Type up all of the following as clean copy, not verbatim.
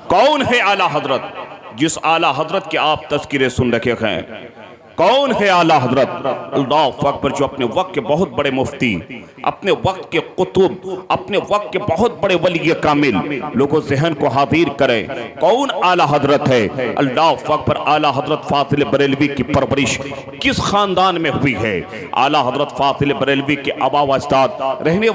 کون ہے اعلیٰ حضرت؟ جس اعلیٰ حضرت کے آپ تذکرے سن رکھے ہیں. کون ہے اعلیٰ حضرت؟ اللہ اکبر. جو اپنے وقت کے بہت بڑے مفتی، اپنے وقت کے قطب، اپنے وقت کے بہت بڑے ولی کامل. لوگوں ذہن کو حاضر کریں، کون اعلیٰ حضرت ہے؟ اللہ اکبر. اعلیٰ حضرت فاضل بریلوی کی پرورش کس خاندان میں ہوئی ہے؟ اعلیٰ حضرت فاضل بریلوی کے آبا و اجداد رہنے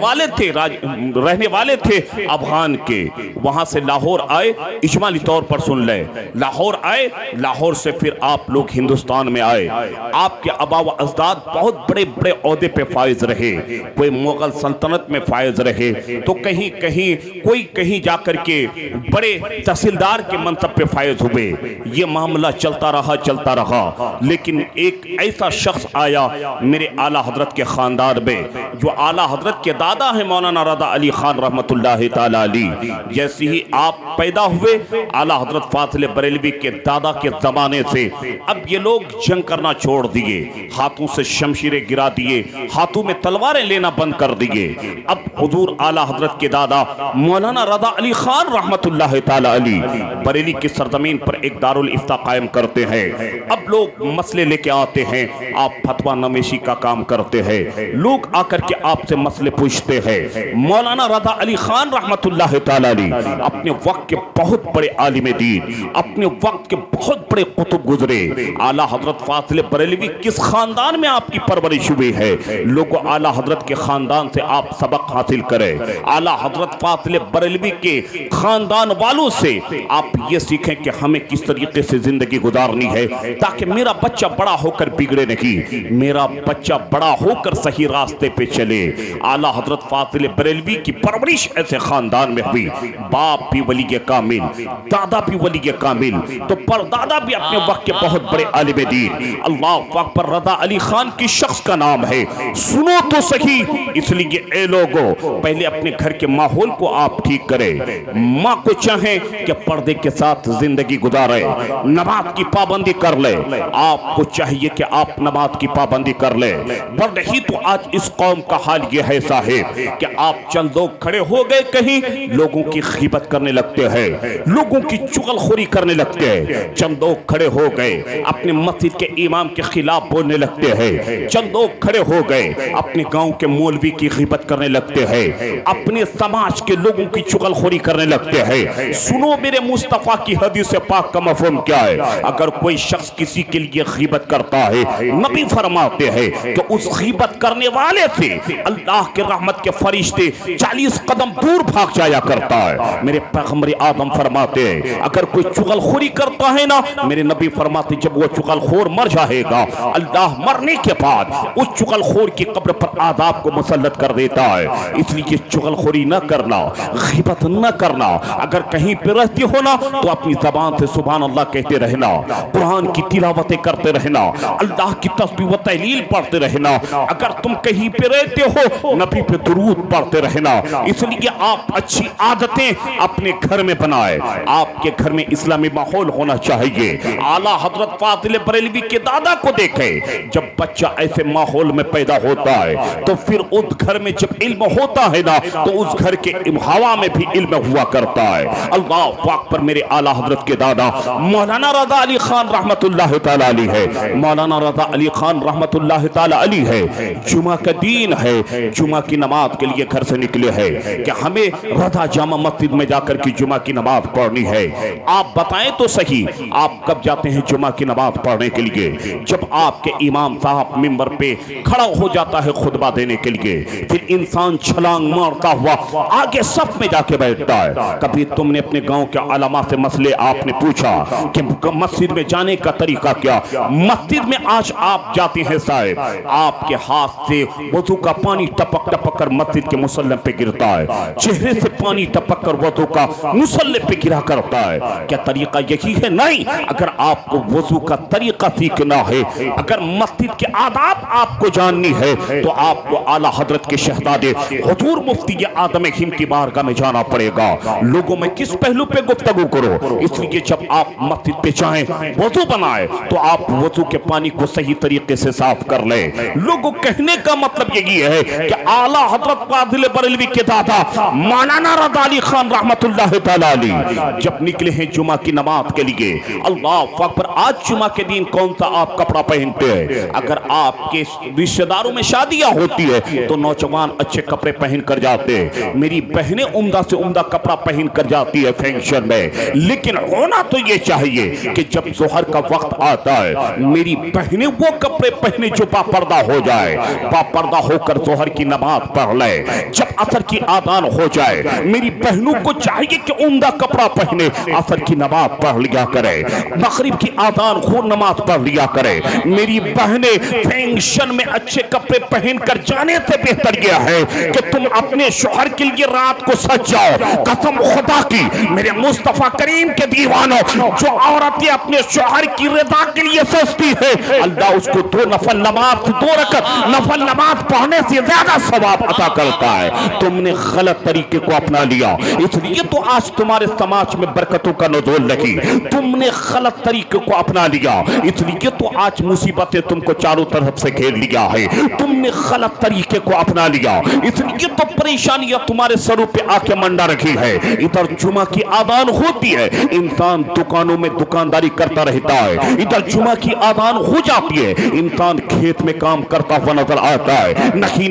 والے تھے افغان کے. وہاں سے لاہور آئے. اجمالی طور پر سن لیں، لاہور آئے، لاہور سے پھر آپ لوگ ہندوستان میں آئے. آپ کے آبا و اجداد بہت بڑے بڑے عہدے پہ فائز رہے. کوئی مغل سلطنت میں فائز رہے تو کوئی کہیں جا کر کے بڑے تحصیلدار کے منصب پہ فائز ہوئے. یہ معاملہ چلتا رہا لیکن ایک ایسا شخص آیا میرے اعلیٰ حضرت کے خاندان میں، جو اعلیٰ حضرت کے دادا ہیں مولانا رضا علی خان رحمت اللہ تعالی علیہ. جیسے ہی آپ پیدا ہوئے، اعلیٰ حضرت فاضل بریلوی کے دادا کے زمانے سے اب یہ لوگ جنگ کرنا چھوڑ دیے، ہاتھوں سے شمشیریں گرا دیے، ہاتھوں میں تلواریں لینا بند کر دیے. اب حضور اعلیٰ حضرت کے دادا مولانا رضا علی خان رحمت اللہ تعالی علیہ بریلی کی سرزمین پر ایک دارالافتاء قائم کرتے ہیں. اب لوگ مسئلے لے کے آتے ہیں، آپ فتویٰ نویسی کا کام کرتے ہیں. لوگ آ کر کے آپ سے مسئلے پوچھتے ہیں. مولانا رضا علی خان رحمت اللہ تعالی علیہ اپنے وقت کے بہت بڑے عالم دین، اپنے وقت کے بہت بڑے قطب گزرے. اعلیٰ حضرت فاضل بریلوی کس خاندان میں آپ کی پرورش ہوئی ہے؟ لوگوں اعلیٰ حضرت کے خاندان سے آپ سبق حاصل کریں. اعلیٰ حضرت فاضل بریلوی کے خاندان والوں سے آپ یہ سیکھیں کہ ہمیں کس طریقے سے زندگی گزارنی ہے تاکہ میرا بچہ بڑا ہو کر بگڑے نہیں، میرا بچہ بڑا ہو کر صحیح راستے پہ چلے. اعلیٰ حضرت فاضل بریلوی کی پرورش ایسے خاندان میں ہوئی. باپ بھی ولی کامل، دادا بھی ولی کامل، تو پردادا بھی اپنے وقت کے بہت بڑے عالم دین. اللہ اکبر. رضا علی خان کی شخص کا نام ہے، سنو تو صحیح. اس لیے اے لوگوں، پہلے اپنے گھر کے ماحول کو آپ ٹھیک کریں. ماں کو چاہیں کہ پردے کے ساتھ زندگی گزارے، نماز کی پابندی کر لے. آپ کو چاہیے کہ آپ نماز کی پابندی کر لے. ورنہ ہی تو آج اس قوم کا حال یہ ہے صاحب کہ آپ چند لوگ کھڑے ہو گئے کہیں، لوگوں کی غیبت کرنے لگتے ہیں، لوگوں کی چغل خوری کرنے لگتے ہیں. چند لوگ کھڑے ہو گئے اپنے مسجد کے امام کے خلاف بولنے لگتے ہیں. چند لوگ کھڑے ہو گئے اپنے گاؤں کے مولوی کی غیبت کرنے لگتے ہیں، اپنے سماج کے لوگوں کی چغل خوری کرنے لگتے ہیں. سنو میرے مصطفیٰ کی حدیث پاک کا مفہوم کیا ہے. اگر کوئی شخص کسی کے لیے غیبت کرتا ہے، نبی فرماتے ہیں کہ اس غیبت کرنے والے سے اللہ کے رحمت کے فرشتے 40 قدم دور بھاگ جایا کرتا ہے. میرے پیغمبر آدم فرماتے ہیں اگر کوئی چغل خوری کرتا ہے نا، میرے نبی فرماتے جب وہ چغل خور مر جائے گا، اللہ مرنے کے بعد اس چغل خور کی قبر پر عذاب کو مسلط کر دیتا ہے. اس لیے چغل خوری نہ کرنا، غیبت نہ کرنا. اگر کہیں پہ رہتے ہو نا تو اپنی زبان سے سبحان اللہ کہتے رہنا، قرآن کی تلاوتیں کرتے رہنا، اللہ کی تسبیح و تحلیل پڑھتے رہنا. اگر تم کہیں پہ رہتے ہو نبی پہ درود پڑھتے رہنا. اس لیے آپ اچھی عادتیں اپنے گھر میں بنائے. آپ کے گھر میں اسلامی ماحول ہونا چاہیے. اعلیٰ حضرت فاضل بریلوی کے دادا کو دیکھیں، جب بچہ ایسے ماحول میں پیدا ہوتا ہے تو پھر اس گھر میں جب علم ہوتا ہے نا تو اس گھر کے ہوا میں بھی علم ہوا کرتا ہے. اللہ اکبر. میرے اعلیٰ حضرت کے دادا مولانا رضا علی خان رحمت اللہ تعالی علیہ ہے. مولانا رضا علی خان رحمت اللہ تعالی علیہ ہے. جمعہ کا دین ہے، جمعہ کی نماز کے لیے گھر سے نکلے ہیں کہ ہمیں رضا جامع مسجد میں جا کر کی جمعہ کی نماز پڑھنی ہے. آپ بتائیں تو صحیح، آپ کب جاتے ہیں جمعہ کی نماز پڑھنے کے لیے؟ جب آپ کے امام صاحب منبر پہ کھڑا ہو جاتا ہے خطبہ دینے کے لیے، پھر انسان چھلانگ مارتا ہوا آگے صف میں جا کے بیٹھتا ہے. کبھی تم نے اپنے گاؤں کے علماء سے مسئلے آپ نے پوچھا کہ مسجد میں جانے کا طریقہ کیا؟ مسجد میں آج آپ جاتے ہیں صاحب، آپ کے ہاتھ سے وضو کا پانی ٹپک ٹپک کر مسجد کے مصلی پہ گرتا ہے، چہرے سے پانی ٹپک کر وضو کا مصلی پہ گرا کرتا ہے. کیا طریقہ یہی ہے؟ نہیں. اگر آپ کو وضو کا طریقہ سیکھنا سیکھنا ہے، اگر مسجد کے آداب آپ کو جاننی ہے تو آپ کو اعلیٰ حضرت کے شہزادے حضور مفتی اعظم ہند کی بارگاہ میں جانا پڑے گا۔ لوگوں میں کس پہلو پہ گفتگو کرو، اس لیے جب آپ مسجد پہ جائیں وضو بنائیں تو آپ وضو کے پانی کو صحیح طریقے سے صاف کر لیں۔ لوگوں کہنے کا مطلب یہی ہے کہ اعلیٰ حضرت فاضل بریلوی کے دادا مولانا رضا علی خان رحمت اللہ تعالی علیہ جب نکلے ہیں جمعہ کی نماز کے لیے، اللہ اکبر، آج جمعہ کے دن کون سا آپ کپڑا پہنتے ہیں؟ اگر آپ کے رشتہ داروں میں شادیاں ہوتی ہے تو نوجوان اچھے کپڑے پہن کر جاتے ہیں، میری بہنیں عمدہ سے عمدہ کپڑا پہن کر جاتی ہے فنکشن میں، لیکن ہونا تو یہ چاہیے کہ جب ظہر کا وقت آتا ہے میری بہنیں وہ کپڑے پہنے جو باپردہ ہو جائے، باپردہ ہو کر ظہر کی نماز پڑھ لے۔ جب عصر کی آذان ہو جائے میری بہنوں کو چاہیے کہ عمدہ کپڑا پہنے، عصر کی نماز پڑھ لیا کرے، مغرب کی آذان ہو نماز پڑھ لیا کرے۔ میری بہنیں فنکشن میں اچھے کپڑے پہن کر جانے سے بہتر یہ ہے کہ تم اپنے شوہر کے لیے رات کو سج جاؤ۔ قسم خدا کی میرے مصطفیٰ کریم کے دیوانوں، جو عورتیں اپنے شوہر کی رضا کے لیے سجتی ہے اللہ اس کو 2 نفل نماز 2 رکعت نفل نماز پڑھنے سے زیادہ ثواب عطا کرتا ہے۔ تم نے غلط طریقے کو اپنا لیا، اس لیے تو آج تمہارے سماج میں برکتوں کا نزول نہیں۔ تم نے غلط طریقے کو اپنا لیا، اس لیے تو آج مصیبتیں تم کو چاروں طرف سے گھیر لیا ہے۔ تم نے غلط طریقے کو اپنا لیا، اس لیے تو پریشانیاں تمہارے سروں پہ آ کے منڈا رکھی ہے۔ ادھر جمعہ کی آذان ہوتی ہے، انسان دکانوں میں دکانداری کرتا رہتا ہے، ادھر جمعہ کی آذان ہو جاتی ہے، انسان کھیت میں کام کرتا ہوا نظر آتا ہے۔ نہیں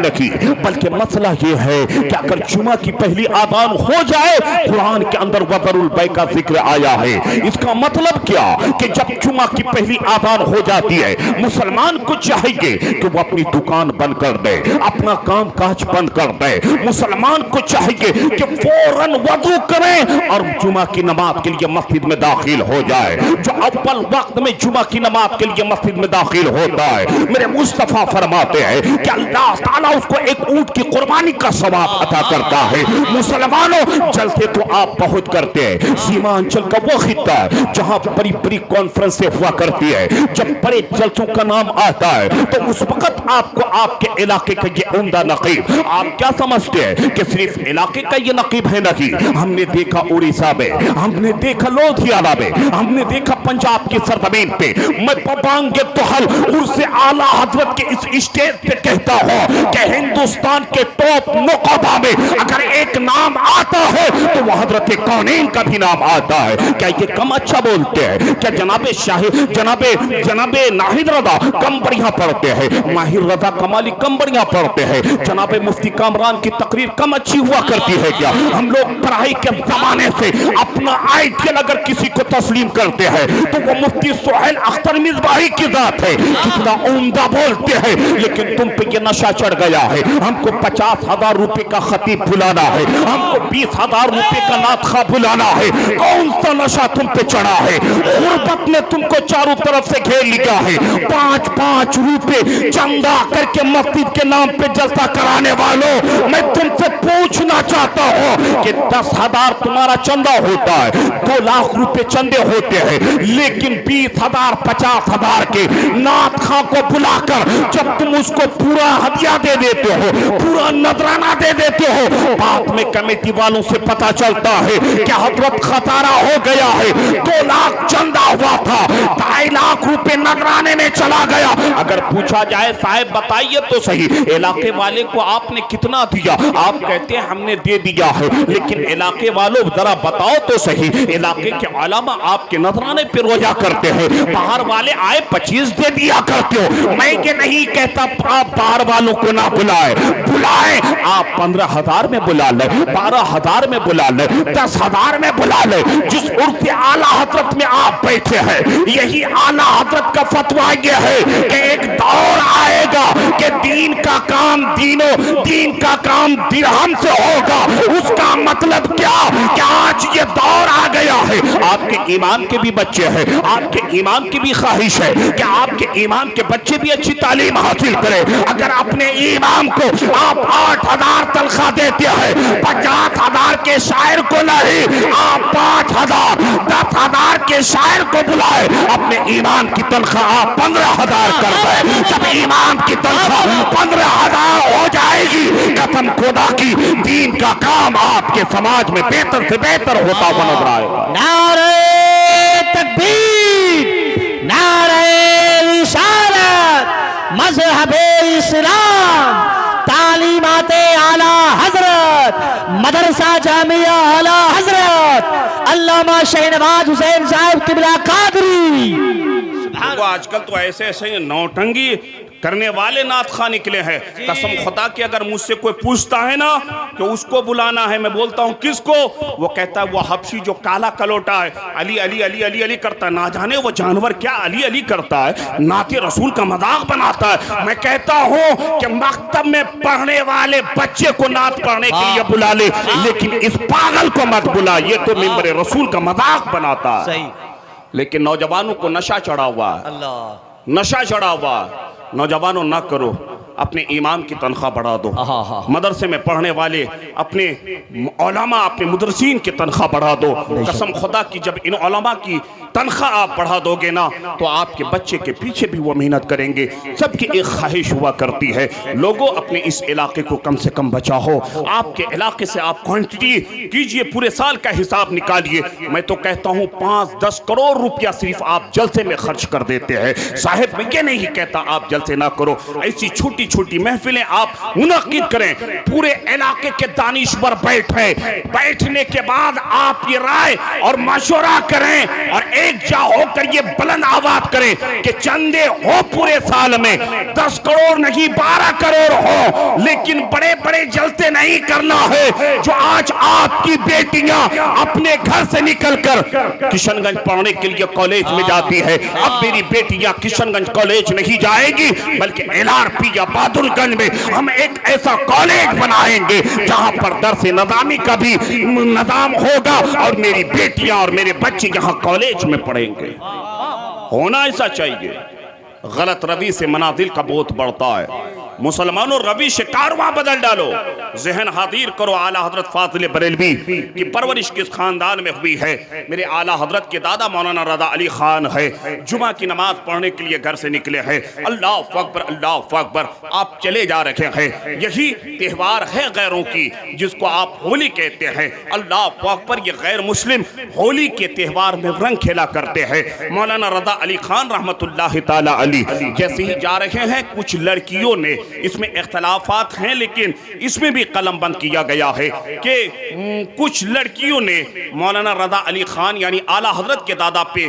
بلکہ مسئلہ یہ ہے کہ اگر جمعہ کی پہلی آذان ہو جائے، قرآن کے اندر وذر البیع کا ذکر آیا ہے، اس کا مطلب کیا کہ جب جمعہ کی پہلی آذان ہو جاتی ہے مسلمان کو چاہیے کہ وہ اپنی دکان بند کر دے، اپنا کام کاج بند کر دے۔ مسلمان کو چاہیے کہ فوراً وضو کرے اور جمعہ کی نماز کے لیے مسجد میں داخل ہو جائے۔ جو اول وقت میں جمعہ کی نماز کے لیے مسجد میں داخل ہوتا ہے، میرے مصطفیٰ فرماتے ہیں کہ اللہ تعالیٰ اس کو ایک اونٹ کی قربانی کا ثواب عطا کرتا ہے۔ مسلمانوں جلسے تو آپ بہت کرتے ہیں، سیمانچل کا وہ خطہ ہے جہاں بڑی بڑی کانفرنسیں ہوا کرتی ہے، جب بڑے جلسوں کا نام آتا ہے تو اس وقت آپ کو آپ کے علاقے کا یہ عمدہ نقیب، آپ کیا سمجھتے ہیں کہ صرف علاقے کا یہ نقیب ہے؟ نہیں، ہم نے دیکھا اڑیسہ میں، ہم نے دیکھا لودھیانہ میں، ہم نے دیکھا پنجاب کی سرزمین پہ۔ میں پبانگ توحل عرص اعلیٰ حضرت کے اس اسٹیج پہ کہتا ہوں کہ ہندوستان کے ٹاپ نقبہ میں اگر ایک نام آتا ہے تو وہ حضرت کونین کا بھی نام آتا ہے۔ کیا یہ کم اچھا بولتے ہیں؟ کیا جناب ناہید رضا کم بڑھیا پڑھتے ہیں؟ ماہر رضا کمالی کم بڑھیا پڑھتے ہیں؟ جناب مفتی کامران کی تقریر کم اچھی ہوا کرتی ہے کیا؟ ہم لوگ پڑھائی کے زمانے سے اپنا آئیڈیل اگر کسی کو تسلیم کرتے ہیں تو وہ مفتی سہیل اختر مصباحی کی ذات ہے، کتنا عمدہ بولتے ہیں، لیکن تم پہ یہ نشہ چڑھ گیا ہے۔ ہم کو 50,000 روپے کا خطیب بلانا ہے، ہم کو 20,000 روپے کا نعت خواہ بلانا ہے۔ کون سا نشہ تم پہ چڑھا ہے؟ غربت نے تم کو چاروں طرف سے گھیر لیا ہے۔ 5-5 روپے چندہ کر کے مسجد کے نام پہ جلسہ کرانے والوں، میں تم سے پوچھنا چاہتا ہوں کہ 10,000 تمہارا چندہ ہوتا ہے، 2 لاکھ روپے چندے ہوتے ہیں، لیکن 20,000 50,000 کے نعت خواہ کو بلا کر جب تم اس کو پورا ہدیہ دے دیتے ہو، پورا نذرانہ دے دیتے ہو، بعد میں کمیٹی والوں سے پتا چلتا ہے کہ حضرت خسارہ ہو گیا ہے، 2 لاکھ چندہ ہوا تھا، 2.5 لاکھ روپے نذرانے میں چلا گیا۔ اگر پوچھا جائے صاحب بتائیے تو صحیح علاقے والے کو آپ نے کتنا دیا؟ آپ کہتے ہیں ہم نے دے دیا ہے، لیکن علاقے والوں ذرا بتاؤ تو صحیح، علاقے کے علماء آپ کے نذرانے پہ روزہ کرتے ہیں، باہر والے آئے 25 دے دیا کرتے ہو۔ میں یہ نہیں کہتا آپ باہر والوں کو نہ بلائیں، آپ 15,000 میں بلا لیں، 12,000 میں بلا لیں، 10,000 میں بلا لیں۔ جس عرف اعلیٰ حضرت میں آپ بیٹھے ہیں، یہی اعلیٰ حضرت کا فتویٰ یہ ہے کہ ایک دور آئے گا کہ دین کا کام دین کا کام درہم سے ہوگا۔ اس کا مطلب کیا کہ آج یہ دور آ گیا ہے، آپ کے ایمان کے بھی بچے ہیں، آپ کے ایمان کی بھی خواہش ہے کہ آپ کے ایمان کے بچے بھی اچھی تعلیم حاصل کریں۔ اگر اپنے ایمان کو آپ 8,000 تنخواہ دیتے ہیں، 50,000 کے شاعر کو نہیں، آپ 5,000 10,000 کے شاعر کو بلائے، اپنے ایمان کی تنخواہ آپ 15,000 کر دیں۔ جب ایمان کی تنخواہ 15,000 ہو جائے گی، قسم خدا کی دین کا کام آپ کے سماج میں بہتر سے بہتر ہوتا ہوا نظر آئے گا۔ نعرہ تکبیر، نعرہ رسالت، مذہب اسلام، تعلیمات اعلیٰ حضرت، مدرسہ جامعہ اعلیٰ حضرت علامہ شہنواز حسین صاحب قبلہ قادری۔ وہ آج کل تو ایسے ایسے نوٹنگی کرنے والے نعت خواہ نکلے ہیں، قسم خدا کی اگر مجھ سے کوئی پوچھتا ہے نا کہ اس کو بلانا ہے، میں بولتا ہوں کس کو؟ وہ کہتا ہے وہ حبشی جو کالا کلوٹا ہے، علی علی علی علی علی کرتا ہے، نہ جانے وہ جانور کیا علی علی کرتا ہے، نعت رسول کا مذاق بناتا ہے۔ میں کہتا ہوں کہ مکتب میں پڑھنے والے بچے کو نعت پڑھنے کے لیے بلا لے، لیکن اس پاگل کو مت بلا، یہ تو ممبر رسول کا مذاق بناتا ہے۔ لیکن نوجوانوں کو نشہ چڑھا ہوا ہے، نشہ چڑھا ہوا ہے۔ نوجوانوں نہ کرو، اپنے ایمان کی تنخواہ بڑھا دو، مدرسے میں پڑھنے والے اپنے علماء اپنے مدرسین کی تنخواہ بڑھا دو۔ قسم خدا کی جب ان علماء کی تنخواہ آپ بڑھا دو گے نا تو آپ کے بچے کے پیچھے بھی وہ محنت کریں گے۔ سب کی ایک خواہش ہوا کرتی ہے، لوگوں اپنے اس علاقے کو کم سے کم بچاؤ، آپ کے علاقے سے آپ کوانٹٹی کیجئے، پورے سال کا حساب نکالیے۔ میں تو کہتا ہوں 5-10 کروڑ روپیہ صرف آپ جلسے میں خرچ کر دیتے ہیں۔ صاحب میں یہ نہیں کہتا آپ جلسے نہ کرو، ایسی چھوٹی چھوٹی محفلیں آپ منعقد کریں، پورے علاقے کے دانشور بیٹھیں، بیٹھنے کے بعد آپ یہ رائے اور مشورہ کریں اور ایک جا ہو کر یہ بلند آواز کریں کہ چندے ہو پورے سال میں 10 کروڑ نہیں 12 کروڑ ہو، لیکن بڑے بڑے جلسے نہیں کرنا ہے۔ جو آج آپ کی بیٹیاں اپنے گھر سے نکل کر کشن گنج پڑھنے کے لیے کالج میں جاتی ہے، اب میری بیٹیاں کشن گنج کالج نہیں جائے گی بلکہ LRP یا بہادر گنج میں ہم ایک ایسا کالج بنائیں گے جہاں پر درس نظامی کا بھی نظام ہوگا اور میری بیٹیاں اور میرے بچے یہاں کالج میں پڑھیں گے۔ ہونا ایسا چاہیے۔ غلط روی سے منازل کا بہت بڑھتا ہے۔ مسلمانوں روی سے کارواں بدل ڈالو، ذہن حاضر کرو اعلیٰ حضرت فاضل بریلوی کی پرورش کس خاندان میں ہوئی ہے۔ میرے اعلیٰ حضرت کے دادا مولانا رضا علی خان ہے، جمعہ کی نماز پڑھنے کے لیے گھر سے نکلے ہیں، اللہ اکبر اللہ اکبر آپ چلے جا رکھے ہیں۔ یہی تہوار ہے غیروں کی جس کو آپ ہولی کہتے ہیں، اللہ اکبر۔ یہ غیر مسلم ہولی کے تہوار میں رنگ کھیلا کرتے ہیں۔ مولانا رضا علی خان رحمت اللہ تعالی علی جیسے ہی جا رہے ہیں، کچھ لڑکیوں نے، اس میں اختلافات ہیں لیکن اس میں بھی قلم بند کیا گیا ہے کہ کچھ لڑکیوں نے مولانا رضا علی خان یعنی اعلیٰ حضرت کے دادا پہ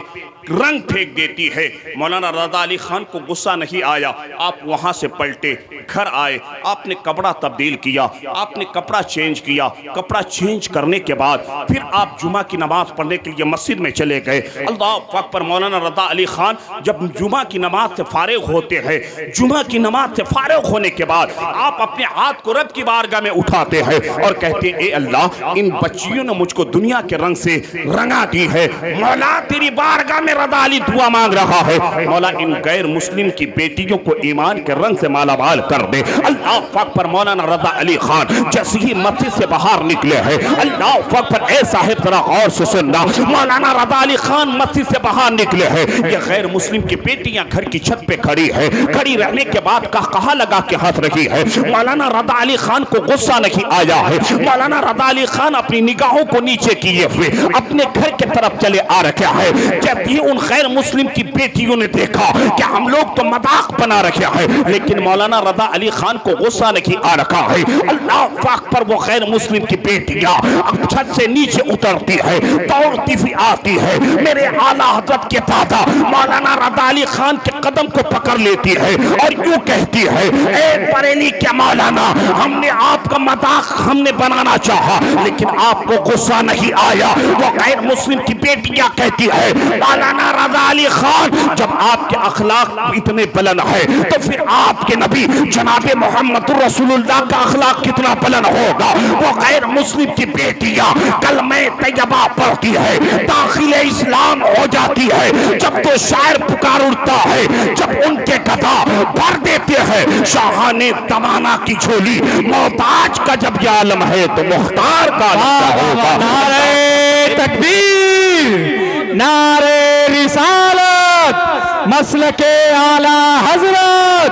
رنگ پھینک دیتی ہے۔ مولانا رضا علی خان کو غصہ نہیں آیا، آپ وہاں سے پلٹے، گھر آئے، آپ نے کپڑا تبدیل کیا، آپ نے کپڑا چینج کیا، کپڑا چینج کرنے کے بعد پھر آپ جمعہ کی نماز پڑھنے کے لیے مسجد میں چلے گئے۔ اللہ اکبر۔ مولانا رضا علی خان جب جمعہ کی نماز سے فارغ ہوتے ہیں، جمعہ کی نماز سے فارغ ہونے کے بعد آپ اپنے ہاتھ کو رب کی بارگاہ میں اٹھاتے ہیں اور کہتے ہیں اے اللہ، ان بچیوں نے مجھ کو دنیا کے رنگ سے رنگا دی ہے، مولا تیری بارگاہ میں رضا علی دعا مانگ رہا ہے، مولا ان غیر مسلم کی بیٹیوں کو ایمان کے رنگ سے مالا مال کر دے۔ اللہ اکبر۔ مولانا رضا علی خان جیسے ہی مسجد سے باہر نکلے ہیں، اللہ اکبر، اے صاحب ذرا غور سے سننا، مولانا رضا علی خان مسجد سے باہر نکلے ہیں، یہ غیر مسلم کی بیٹیاں گھر کی چھت پہ کھڑی ہے، کھڑی رہنے کے بعد کہا لگا کے ہنس رہی ہے۔ مولانا رضا علی خان کو غصہ نہیں آیا ہے، مولانا رضا علی خان اپنی نگاہوں کو نیچے کیے ہوئے اپنے گھر کے طرف چلے آ رکھے ہیں۔ جب ہی ان غیر مسلم کی بیٹیوں نے دیکھا کہ ہم لوگ تو مذاق بنا رکھے ہیں لیکن مولانا رضا علی خان کو غصہ نہیں آ رکھا ہے، اللہ پاک پر وہ غیر مسلم کی بیٹیاں اب چھت سے نیچے اترتی ہے، دوڑتی ہوئی آتی ہے، میرے اعلیٰ حضرت کے دادا مولانا رضا علی خان کے قدم کو پکڑ لیتی ہے اور یوں کہتی ہے اے بریلی کے مولانا، ہم نے آپ کا مذاق ہم نے بنانا چاہا لیکن آپ کو غصہ نہیں آیا۔ وہ غیر مسلم کی بیٹیاں کہتی ہے مولانا رضا علی خان جب آپ کے اخلاق اتنے بلند ہے تو پھر آپ کے نبی جناب محمد رسول اللہ کا اخلاق کتنا بلند ہوگا۔ وہ غیر مسلم کی بیٹیاں کلمہ طیبہ پڑھتی ہے، داخل اسلام ہو جاتی ہے، جب تو شاعر پکار اٹھتا ہے، جب ان کے گدھا بھر دیتے ہیں شاہان زمانہ کی جھولی، محتاج کا جب یہ عالم ہے تو مختار کا عالم ہوگا۔ نعرہ تکبیر، نعرہ رسالت، مسلک اعلی حضرت،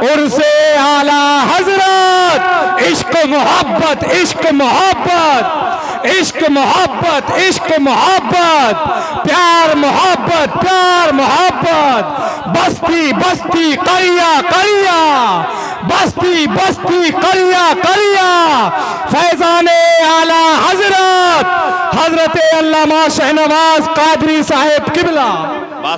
عرس اعلی حضرت، عشق محبت، عشق محبت، عشق محبت، عشق محبت، پیار محبت، پیار محبت، بستی بستی قریہ قریہ، بستی بستی قریہ قریہ، فیضان اعلی حضرت حضرت علامہ شہنواز قادری صاحب قبلہ۔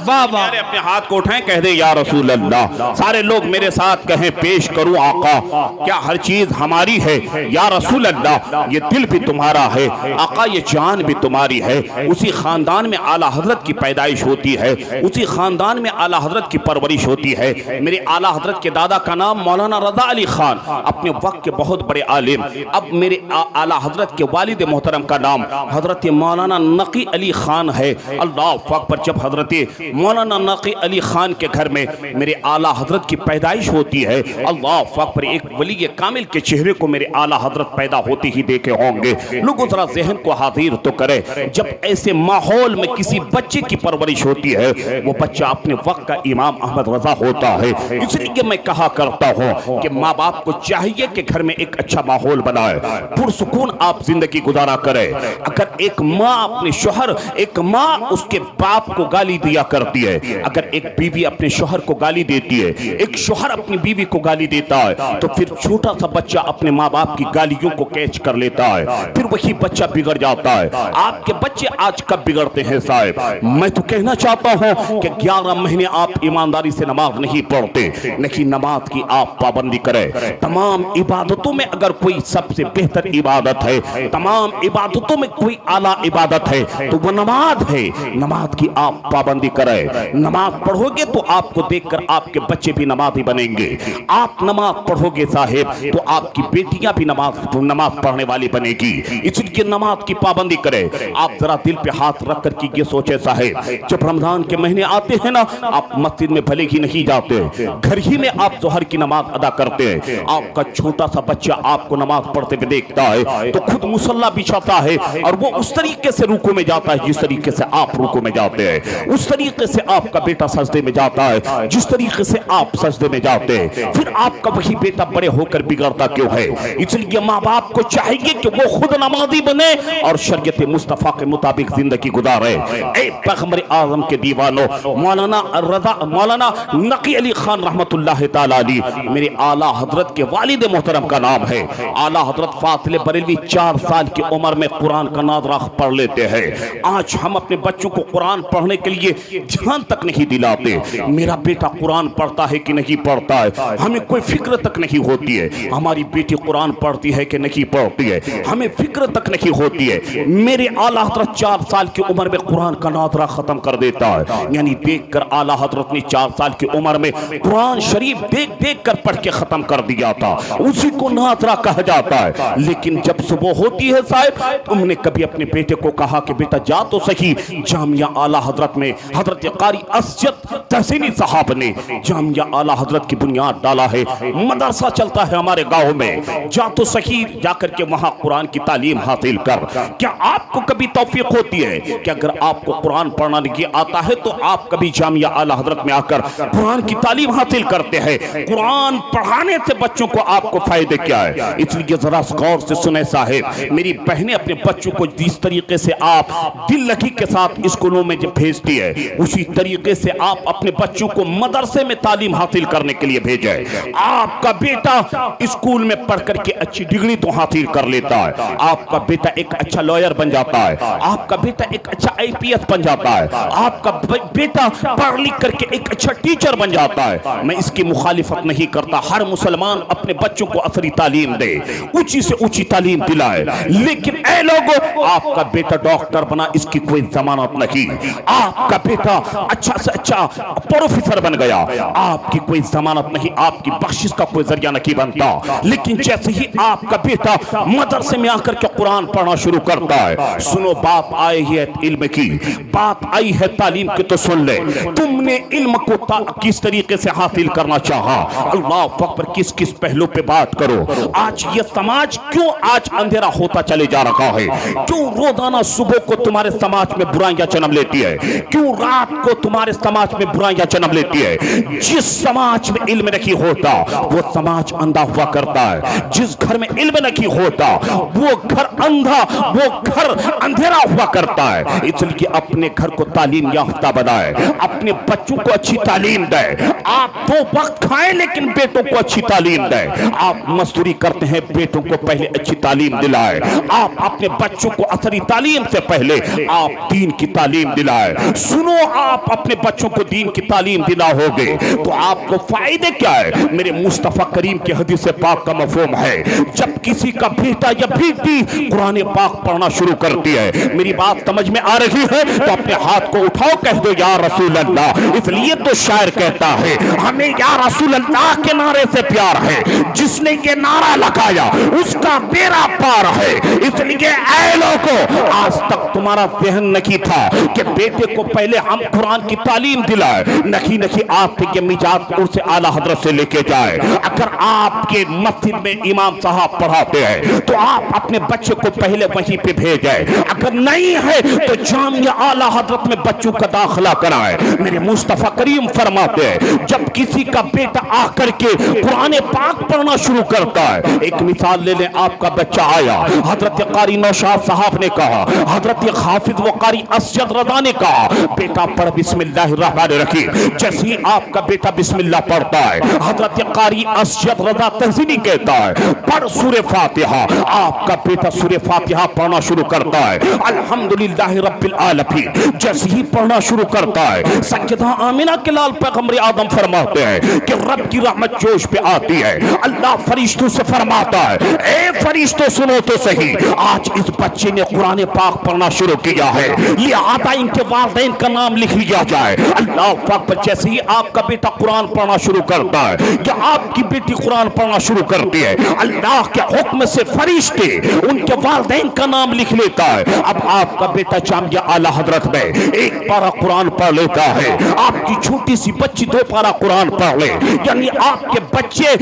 سارے اپنے ہاتھ کو اٹھائیں، کہہ دیں یا رسول اللہ۔ سارے لوگ میرے ساتھ کہیں پیش کروں آقا، کیا ہر چیز ہماری ہے؟ یا رسول اللہ یہ دل بھی تمہارا ہے، آقا یہ جان بھی تمہاری ہے۔ اسی خاندان میں اعلیٰ حضرت کی پیدائش ہوتی ہے، اسی خاندان میں اعلیٰ حضرت کی پرورش ہوتی ہے۔ میرے اعلیٰ حضرت کے دادا کا نام مولانا رضا علی خان، اپنے وقت کے بہت بڑے عالم۔ اب میرے اعلیٰ حضرت کے والد محترم کا نام حضرت مولانا نقی علی خان ہے۔ اللہ اکبر۔ جب حضرت مولانا نقی علی خان کے گھر میں میرے اعلیٰ حضرت کی پیدائش ہوتی ہے، اللہ اکبر، ایک ولی کامل کے چہرے کو میرے اعلیٰ حضرت پیدا ہوتے ہی دیکھے ہوں گے۔ لوگوں ذرا ذہن کو حاضر تو کرے، جب ایسے ماحول میں کسی بچے کی پرورش ہوتی ہے وہ بچہ اپنے وقت کا امام احمد رضا ہوتا ہے۔ اس لیے میں کہا کرتا ہوں کہ ماں باپ کو چاہیے کہ گھر میں ایک اچھا ماحول بنائے، پرسکون آپ زندگی گزارا کرے۔ اگر ایک ماں اپنے شوہر، ایک ماں اس کے باپ کو گالی دیا کرتی ہے، اگر ایک بیوی اپنے شوہر کو گالی دیتی ہے، ایک شوہر اپنی بیوی کو گالی دیتا ہے، تو پھر چھوٹا سا بچہ اپنے ماں باپ کی گالیوں کو کیچ کر لیتا ہے، پھر وہی بچہ بگڑ جاتا ہے۔ آپ کے بچے آج کب بگڑتے ہیں صاحب؟ میں تو کہنا چاہتا ہوں کہ 11 مہینے آپ ایمانداری سے نماز نہیں پڑھتے، لیکن نماز کی آپ پابندی کریں۔ تمام عبادتوں میں اگر کوئی سب سے بہتر عبادت ہے، تمام عبادتوں میں کوئی اعلیٰ عبادت ہے تو وہ نماز ہے۔ نماز کی آپ پابندی کریں۔ نماز پڑھو گے تو آپ کو دیکھ کر آپ کے بچے بھی نمازی بنیں گے۔ آپ نماز پڑھو گے صاحب تو آپ کی بیٹیاں بھی نماز پڑھنے والی بنے گی۔ اس لیے نماز کی پابندی کریں۔ آپ ذرا دل پہ ہاتھ رکھ کر کے یہ سوچے صاحب، جب رمضان کے مہینے آتے ہیں نا، آپ مسجد میں بھلے ہی نہیں جاتے، گھر ہی میں آپ ظہر کی نماز ادا کرتے ہیں۔ آپ کا چھوٹا سا بچہ آپ کو نماز پڑھتے ہوئے دیکھتا ہے تو خود مصلی بچھاتا ہے اور وہ اس طریقے سے رکوع میں جاتا ہے جس طریقے سے آپ رکوع میں جاتے ہیں، اس طریقے سے آپ کا بیٹا سجدے میں جاتا ہے جس طریقے سے آپ سجدے میں جاتے ہیں۔ پھر آپ کا وہی بیٹا بڑے ہو کر بگڑتا کیوں ہے؟ اس لیے ماں باپ کو چاہیے کہ وہ خود نمازی بنے اور شریعت مصطفیٰ کے مطابق زندگی گزارے۔ اے پیغمبر اعظم کے دیوانوں، مولانا نقی علی خان رحمت اللہ تعالیٰ علیہ میرے اعلیٰ حضرت کے والد محترم کا نام ہے۔ اعلیٰ حضرت فاضل بریلوی 4 سال کی عمر میں قرآن کا ناظرہ پڑھ لیتے ہیں۔ آج ہم اپنے بچوں کو قرآن پڑھنے کے لیے دھیان تک نہیں دلاتے، میرا بیٹا قرآن پڑھتا ہے کہ نہیں پڑھتا ہے، ہمیں کوئی فکر تک نہیں ہوتی ہے۔ ہماری بیٹی قرآن پڑھتی ہے کہ نہیں پڑھتی ہے، ہمیں فکر تک نہیں ہوتی ہے۔ میرے اعلیٰ حضرت 4 سال کی عمر میں قرآن کا ناظرہ ختم کر دیتا ہے، یعنی دیکھ کر اعلیٰ حضرت نے 4 سال کی عمر میں قرآن شریف دیکھ کر پڑھ کے ختم کر دیا تھا، اسی کو ناظرہ کہا جاتا ہے۔ لیکن جب صبح ہوتی ہے صاحب، تم نے کبھی اپنے بیٹے کو کہا کہ بیٹا جا تو صحیح، جامعہ اعلیٰ حضرت میں حضرت قاری اسجد تحسینی صاحب نے جامعہ اعلیٰ حضرت کی بنیاد ڈالا ہے، مدرسہ چلتا ہے ہمارے گاؤں میں، جا تو صحیح، جا کر کے وہاں قرآن کی تعلیم حاصل کر۔ کیا آپ کو کبھی توفیق ہوتی ہے کہ اگر آپ کو قرآن پڑھنا نہیں آتا ہے تو آپ کبھی جامعہ اعلیٰ حضرت میں آ کر قرآن کی تعلیم حاصل کرتے ہیں؟ قرآن پڑھانے سے بچوں کو آپ کو فائدے کیا ہے؟ اس لیے ذرا غور سے سنیں صاحب، میری بہنیں اپنے بچوں کو جس طریقے سے آپ دل لگی کے ساتھ اسکولوں میں جب بھیجتی ہے، اسی طریقے سے آپ اپنے بچوں کو مدرسے میں تعلیم حاصل کرنے کے لیے بھیجیں. آپ کا بیٹا اسکول میں پڑھ کر کے اچھی ڈگری تو حاصل کر لیتا ہے, آپ کا بیٹا ایک اچھا لائر بن جاتا ہے, آپ کا بیٹا ایک اچھا IPS بن جاتا ہے, آپ کا بیٹا پڑھ لکھ کر کے ایک اچھا ٹیچر بن جاتا ہے. میں اس کی مخالفت نہیں کرتا, ہر مسلمان اپنے بچوں کو عصری تعلیم دے, اونچی سے اونچی تعلیم دلائے, لیکن اے لوگوں آپ کا بیٹا ڈاکٹر بنا اس کی کوئی ضمانت نہیں. آپ کا بیٹا اچھا سے اچھا پروفیسر بن گیا, آپ کی کوئی ضمانت نہیں, آپ کی بخشش کا کوئی ذریعہ نہیں بنتا. لیکن جیسے ہی آپ کا بیٹا مدرسے میں آ کر کے قرآن پڑھنا شروع کرتا ہے, سنو بات آئی ہے علم کی, بات آئی ہے تعلیم کی, تو سن لے. تم نے علم کو کس طریقے سے حاصل کرنا چاہا, اللہ اکبر, کس کس پہلو پہ بات کرو. آج یہ سماج کیوں آج اندھیرا ہوتا چلے جا رہا ہے, کیوں روزانہ صبح کو تمہارے سماج میں برائیاں جنم لیتی ہے, کیوں رات کو تمہارے سماج میں برائیاں جنم لیتی ہے. جس سماج میں علم نہیں ہوتا وہ سماج اندھا ہوا کرتا ہے, جس گھر میں علم نہیں ہوتا وہ گھر اندھا, وہ گھر اندھیرا ہوا کرتا ہے. اس لیے اپنے گھر کو تعلیم یافتہ بنائے, اپنے بچوں کو اچھی تعلیم دے. آپ دو وقت کھائیں لیکن بیٹوں کو اچھی تعلیم دے. آپ مزدوری کرتے ہیں, بیٹوں کو پہلے اچھی تعلیم دلائے. آپ اپنے بچوں کو عصری تعلیم سے پہلے آپ دین کی تعلیم دلائے. سنو, آپ اپنے بچوں کو دین کی تعلیم دلا ہوگے تو آپ کو فائدے کیا ہے. میرے مصطفیٰ کریم کی حدیث پاک کا مفہوم ہے, جب کسی کا بیٹا یا بیٹی قرآن پاک پڑھنا شروع کرتی ہے, میری بات سمجھ میں آ رہی ہے تو اپنے ہاتھ کو اٹھاؤ, کہہ دو یا رسول اللہ. اس لیے تو شاعر کہتا ہے ہمیں یا رسول اللہ کے نعرے سے پیار ہے, جس نے یہ نعرہ لگایا اس کا بیڑا پار ہے. اس لیے اے لوگوں, آج تک تمہارا ذہن نہیں تھا کہ بیٹے کو پہلے ہم قرآن کی تعلیم دلائے, نہیں آپ کے میجاد سے اعلیٰ حضرت سے لے کے جائے. اگر آپ کے مسجد میں امام صاحب پڑھاتے ہیں تو آپ اپنے بچے کو پہلے وہیں پہ بھیجیں, اگر نہیں ہے تو جامعہ اعلیٰ حضرت میں بچوں کا داخلہ کرائے. میرے مصطفیٰ کریم فرماتے ہیں جب کسی کا بیٹا آ کر کے قرآن پاک پڑھنا شروع کرتا ہے, ایک مثال لے لیں, آپ کا بچہ آیا, حضرت قاری نوشاد صاحب نے کہا, حضرت حافظ و قاری اسجد رضا نے کہا بیٹا پڑھ بسم اللہ الرحمن الرحیم. جیسے ہی آپ کا بیٹا بسم اللہ پڑھتا ہے, حضرت قاری اسجد رضا تہذینی کہتا ہے پڑھ سورہ فاتحہ. آپ کا بیٹا سورہ فاتحہ پڑھنا شروع کرتا ہے, الحمدللہ رب العالمین. جیسے ہی پڑھنا شروع کرتا ہے, سیدہ آمنہ کے لال پیغمبر آدم فرماتے ہیں کہ رب کی رحمت جوش پہ آتی ہے. اللہ فرشتوں سے فرماتا ہے اے فرشتوں سنو تو صحیح, آج اس بچے نے قرآن پاک پڑھنا شروع کیا ہے, لہذا ان کے والدین کا نام لکھ لیا جائے. اللہ پاک پر جیسے ہی آپ کا بیٹا قرآن پڑھنا شروع کرتا ہے یا آپ کی بیٹی قرآن پڑھنا شروع کرتی ہے, اللہ کے حکم سے فرشتے ان کے والدین کا نام لکھ لیتا ہے. اب آپ کا بیٹا جامعہ اعلیٰ حضرت میں ایک پارہ قرآن پڑھ لیتا ہے, آپ کی چھوٹی سی بچی 2 پارہ قرآن پڑھ لے, یعنی آپ کے بچے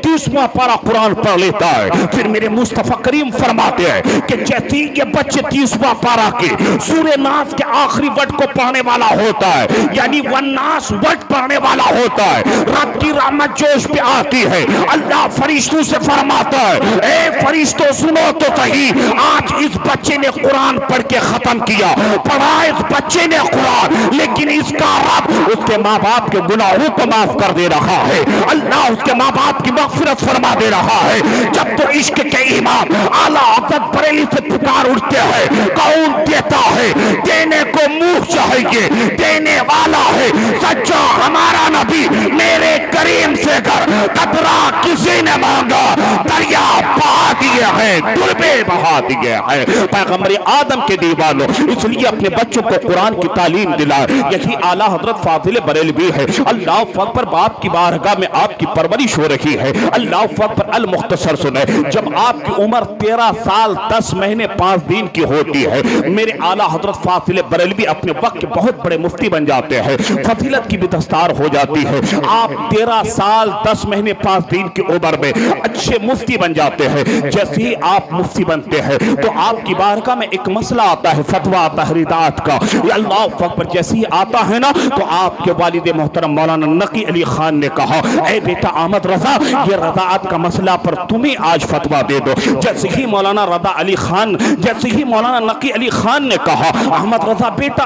30واں پارہ قرآن پڑھ لیتا ہے. پھر میرے مصطفیٰ کریم فرماتے ہیں کہ جیسے ہی یہ بچے 30واں پارہ کے سورہ ناس کے آخری ورڈ کو پڑھنے والا ہوتا ہے, یعنی والناس ورڈ پڑھنے والا ہوتا ہے, رب کی رحمت جوش پہ آتی ہے. اللہ فرشتوں سے فرماتا ہے اے فرشتوں سنو تو صحیح, آج اس بچے نے قرآن پڑھ کے ختم کیا, پڑھا اس بچے نے قرآن, لیکن اس کا رب اس کے ماں باپ کے گناہوں کو معاف کر دے رہا ہے. اللہ اس کے ماں باپ کی مغفرت فرما دے رہا ہے. جب تو عشق کے امام اعلیٰ حضرت بریلی سے پکار اٹھتے ہیں, کون دیتا ہے, دینے کو منہ چاہیے, دینے والا ہے سچا ہمارا نبی. میرے کریم سے گر قطرہ کسی نے مانگا, دریا بہا دیے ہیں, دربے بہا دیے ہیں. پیغمبر آدم کے دیوانوں, اس لیے اپنے بچوں کو قرآن کی تعلیم دلائے. یہی اعلیٰ حضرت فاضل بریلوی ہے. اللہ اکبر, باپ کی بارگاہ میں آپ کی پرورش ہو رہی ہے. اللہ اکبر, المختصر سنیں, جب آپ کی عمر 13 سال 10 مہینے 5 دن کی ہوتی ہے, میرے اعلیٰ حضرت فاضل بریلوی اپنے وقت کے بہت بڑے مفتی بن جاتے ہیں, فضیلت کی بھی دستار ہو جاتی ہے. آپ 13 سال 10 مہینے 5 دن کی عمر میں اچھے مفتی بن جاتے ہیں. جیسے ہی آپ مفتی بنتے ہیں تو آپ کی بارگاہ میں ایک مسئلہ آتا ہے, فتویٰ تحریدات کا. یہ اللہ اکبر جیسے ہی آتا ہے نا, تو آپ کے والد محترم مولانا نقی علی خان نے کہا اے بیٹا احمد رضا, یہ رضاعت کا مسئلہ پر تمہیں آج فتویٰ دے دو. جیسے ہی مولانا رضا علی خان, جیسے ہی مولانا نقی علی خان نے کہا احمد رضا بیٹا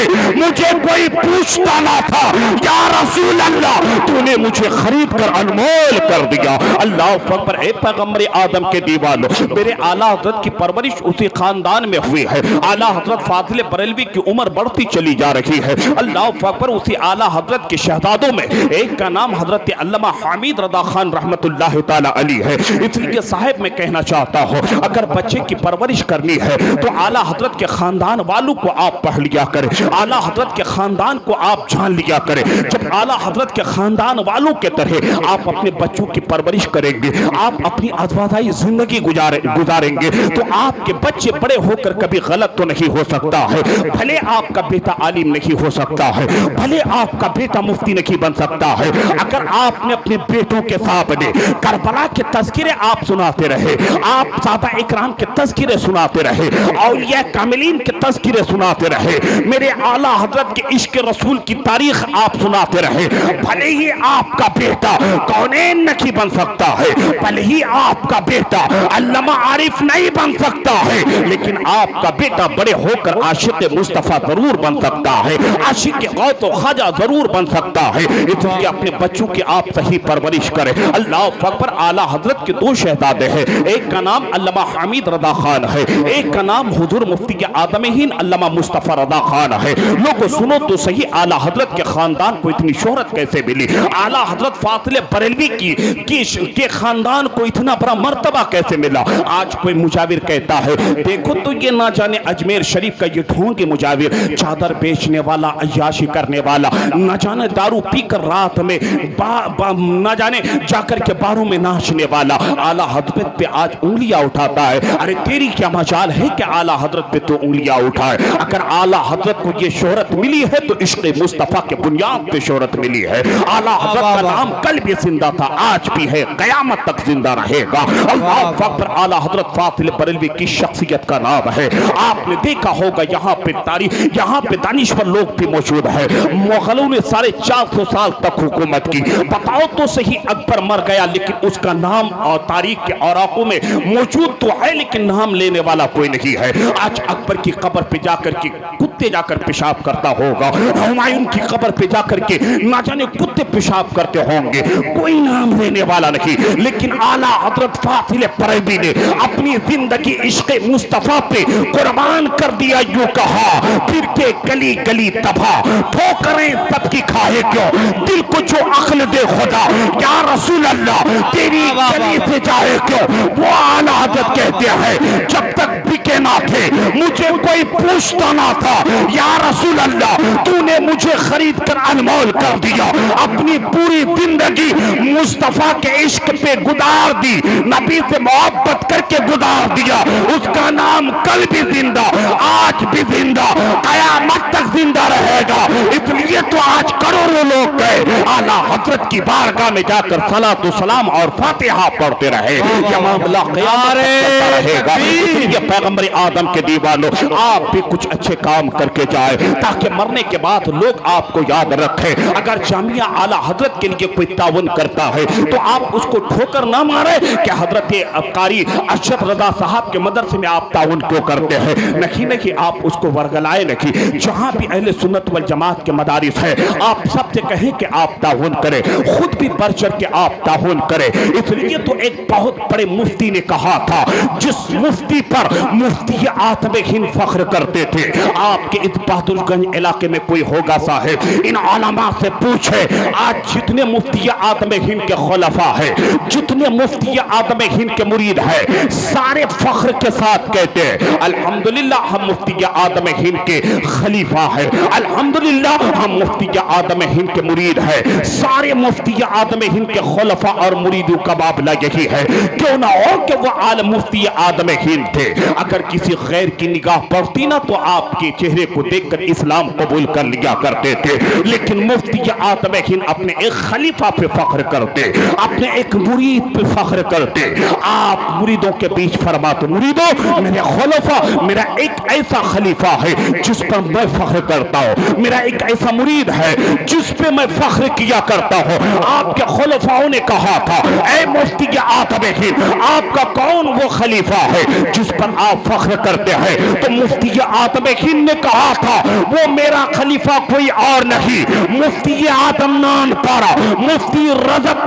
ہے مجھے کوئی پوچھتا نہ تھا، یا رسول اللہ تو نے مجھے خرید کر انمول کر دیا۔ اللہ اکبر۔ اے پیغمبر آدم کے دیوانوں، میرے اعلیٰ حضرت کی پرورش اسی خاندان میں ہوئی ہے۔ اعلیٰ حضرت فاضل بریلوی کی عمر بڑھتی چلی جا رہی ہے۔ اللہ اکبر۔ اسی اعلیٰ حضرت کے شہزادوں میں ایک کا نام حضرت علامہ حامد رضا خان رحمت اللہ تعالی علیہ ہے۔ اس لیے صاحب میں کہنا چاہتا ہوں، اگر بچے کی پرورش کرنی ہے تو اعلیٰ حضرت کے خاندان والوں کو آپ پڑھ لیا کریں، اعلیٰ حضرت کے خاندان کو آپ جان لیا کریں۔ جب اعلیٰ حضرت کے خاندان والوں کے طرح آپ اپنے بچوں کی پرورش کریں گے، آپ اپنی ازواجی زندگی گزاریں گے تو آپ کے بچے بڑے ہو کر کبھی غلط تو نہیں ہو سکتا ہے۔ بھلے آپ کا بیٹا عالم نہیں ہو سکتا ہے، بھلے آپ کا بیٹا مفتی نہیں بن سکتا ہے، اگر آپ نے اپنے بیٹوں کے سامنے کربلا کے تذکرے آپ سناتے رہے، آپ صحابہ اکرام کے تذکرے سناتے رہے، اولیاء کاملین کے تذکرے سناتے رہے، میرے اعلیٰ حضرت کے عشق رسول کی تاریخ آپ سناتے رہے، بھلے ہی آپ کا بیٹا کونین نہیں بن سکتا ہے، بھلے ہی آپ کا بیٹا علامہ عارف نہیں بن سکتا ہے، لیکن آپ کا بیٹا بڑے ہو کر عاشق مصطفیٰ ضرور بن سکتا ہے، عاشق غوث و خواجہ ضرور بن سکتا ہے۔ اس لیے اپنے بچوں کی آپ صحیح پرورش کریں۔ اللہ اکبر۔ اعلیٰ حضرت کے دو شہزادے ہیں، ایک کا نام علامہ حامد رضا خان ہے، ایک کا نام حضور مفتی اعظم ہند علامہ مصطفیٰ رضا خان ہے۔ لوگوں سنو تو صحیح، اعلیٰ حضرت کے خاندان کو اتنی شہرت کیسے ملی؟ اعلیٰ حضرت فاضل بریلوی کے خاندان کو اتنا بڑا مرتبہ کیسے ملا؟ آج کوئی مجاور کہتا ہے دیکھو تو یہ نہ جانے اجمیر شریف کا یہ ڈھونگی مجاور، چادر بیچنے والا، عیاشی کرنے والا، نہ جانے دارو پی کر رات میں نہ جانے جا کر کے باروں میں ناچنے والا اعلیٰ حضرت پہ آج انگلیاں اٹھاتا ہے۔ ارے تیری کیا مجال ہے کہ اعلیٰ حضرت پہ تو انگلیاں اٹھائے؟ اگر اعلیٰ حضرت کو یہ شہرت ملی ہے تو عشق مصطفیٰ کے بنیاد پہ شہرت ملی ہے۔ اعلیٰ حضرت کا نام کل بھی زندہ تھا، آج بھی ہے، قیامت تک زندہ رہے گا۔ اللہ اکبر۔ اعلیٰ حضرت فاضل بریلوی کی شخصیت کا نام ہے، آپ نے دیکھا ہوگا یہاں پہ تاریخ، یہاں پہ دانشور لوگ بھی موجود ہے۔ مغلوں نے 450 سال تک حکومت کی، بتاؤ تو صحیح اکبر مر گیا لیکن اس کا نام اور تاریخ کے اوراقوں میں موجود تو ہے لیکن نام لینے والا کوئی نہیں ہے۔ آج اکبر کی قبر پہ جا کر کے کتے جا کر پیشاب کرتا ہوگا، ہمایوں کی قبر پہ جا کر کے نہ جانے کتے پیشاب کرتے ہوں گے، کوئی نام لینے والا نہیں، لیکن اعلیٰ حضرت فاضل بریلوی نے اپنی زندگی عشق مصطفیٰ پہ قربان کر دیا۔ یوں کہا پھر کے گلی گلی تباہ، ٹھوکریں سب کی کھائے کیوں، دل کو جو عقل دے خدا، یا رسول اللہ تیری گلی سے جائے کیوں۔ وہ اعلیٰ حضرت کہتے ہیں جب تک بکے نہ تھے مجھے کوئی پوچھتا نہ تھا، یا رسول اللہ تو نے مجھے خرید کر انمول کر دیا، اپنی پوری زندگی مصطفیٰ کے عشق پہ گزار دی، نبی سے محبت کر کے گزار دیا، اس کا نام کل بھی زندہ، آج بھی زندہ، قیامت تک زندہ رہے گا۔ اس لیے تو آج کروڑوں لوگ گئے اعلیٰ حضرت کی بارگاہ میں جا کر صلاۃ و سلام اور فاتحہ پڑھتے رہے، یہ معاملہ قیامت تک چلتا رہے گا۔ اس لیے پیغمبر آدم کے دیوانوں آپ بھی کچھ اچھے کام کر کے جائے تاکہ مرنے کے بعد لوگ آپ کو یاد رکھیں۔ اگر جامعہ اعلیٰ حضرت کے لیے کوئی تعاون کرتا ہے تو آپ اس کو ٹھوکر نہ مارے کہ حضرت قاری ارشد رضا صاحب کے مدرسے میں آپ تعاون کیوں کرتے ہیں، نہیں آپ اس کو ورگلائے نہیں۔ جہاں بھی اہل سنت والجماعت کے مدارس ہے آپ سب سے کہیں کہ آپ تعاون کریں، خود بھی بڑھ چڑھ کے آپ تعاون کریں۔ اس لیے تو ایک بہت بڑے مفتی نے کہا تھا، جس مفتی پر مفتی اعظم ہند فخر کرتے تھے، آپ کے اس بہادر گنج علاقے میں کوئی ہوگا صاحب، ان علماء سے پوچھے آج جتنے مفتی اعظم ہند کے خلفاء ہیں، جتنے مفتی اعظم ہند کے مرید ہیں، سارے فخر کے ساتھ کہتے ہیں الحمدللہ ہم مفتی اعظم ہند کے خلیفہ ہیں، الحمدللہ ہم مفتی اعظم ہند کے مرید ہیں۔ سارے مفتی اعظم ہند کے خلفاء اور مریدوں کا معاملہ یہی ہے، کیوں نہ ہو کہ وہ عالم مفتی اعظم ہند تھے، اگر کسی غیر کی نگاہ پڑتی نا تو آپ کے چہرے کو دیکھ کر اسلام قبول کر لیا کرتے تھے، لیکن مفتی اعظم ہند اپنے ایک خلیفہ پہ فخر کرتے، اپنے ایک مرید پہ فخر کرتے۔ آپ مریدوں کے بیچ فرماتے، مریدوں میرے خلفاء، میرا ایک ایسا خلیفہ ہے جس پر میں فخر فخر کرتا ہوں، میرا ایک ایسا مرید ہے جس پہ میں فخر کیا کرتا ہوں۔ آپ کے خلفاؤں نے کہا تھا اے مفتی عاطب ہند، آپ کا کون وہ خلیفہ ہے جس پر آپ فخر کرتے ہیں؟ تو مفتی عاطب ہند نے کہا تھا وہ میرا خلیفہ کوئی اور نہیں، مفتی اعظم نان پارا مفتی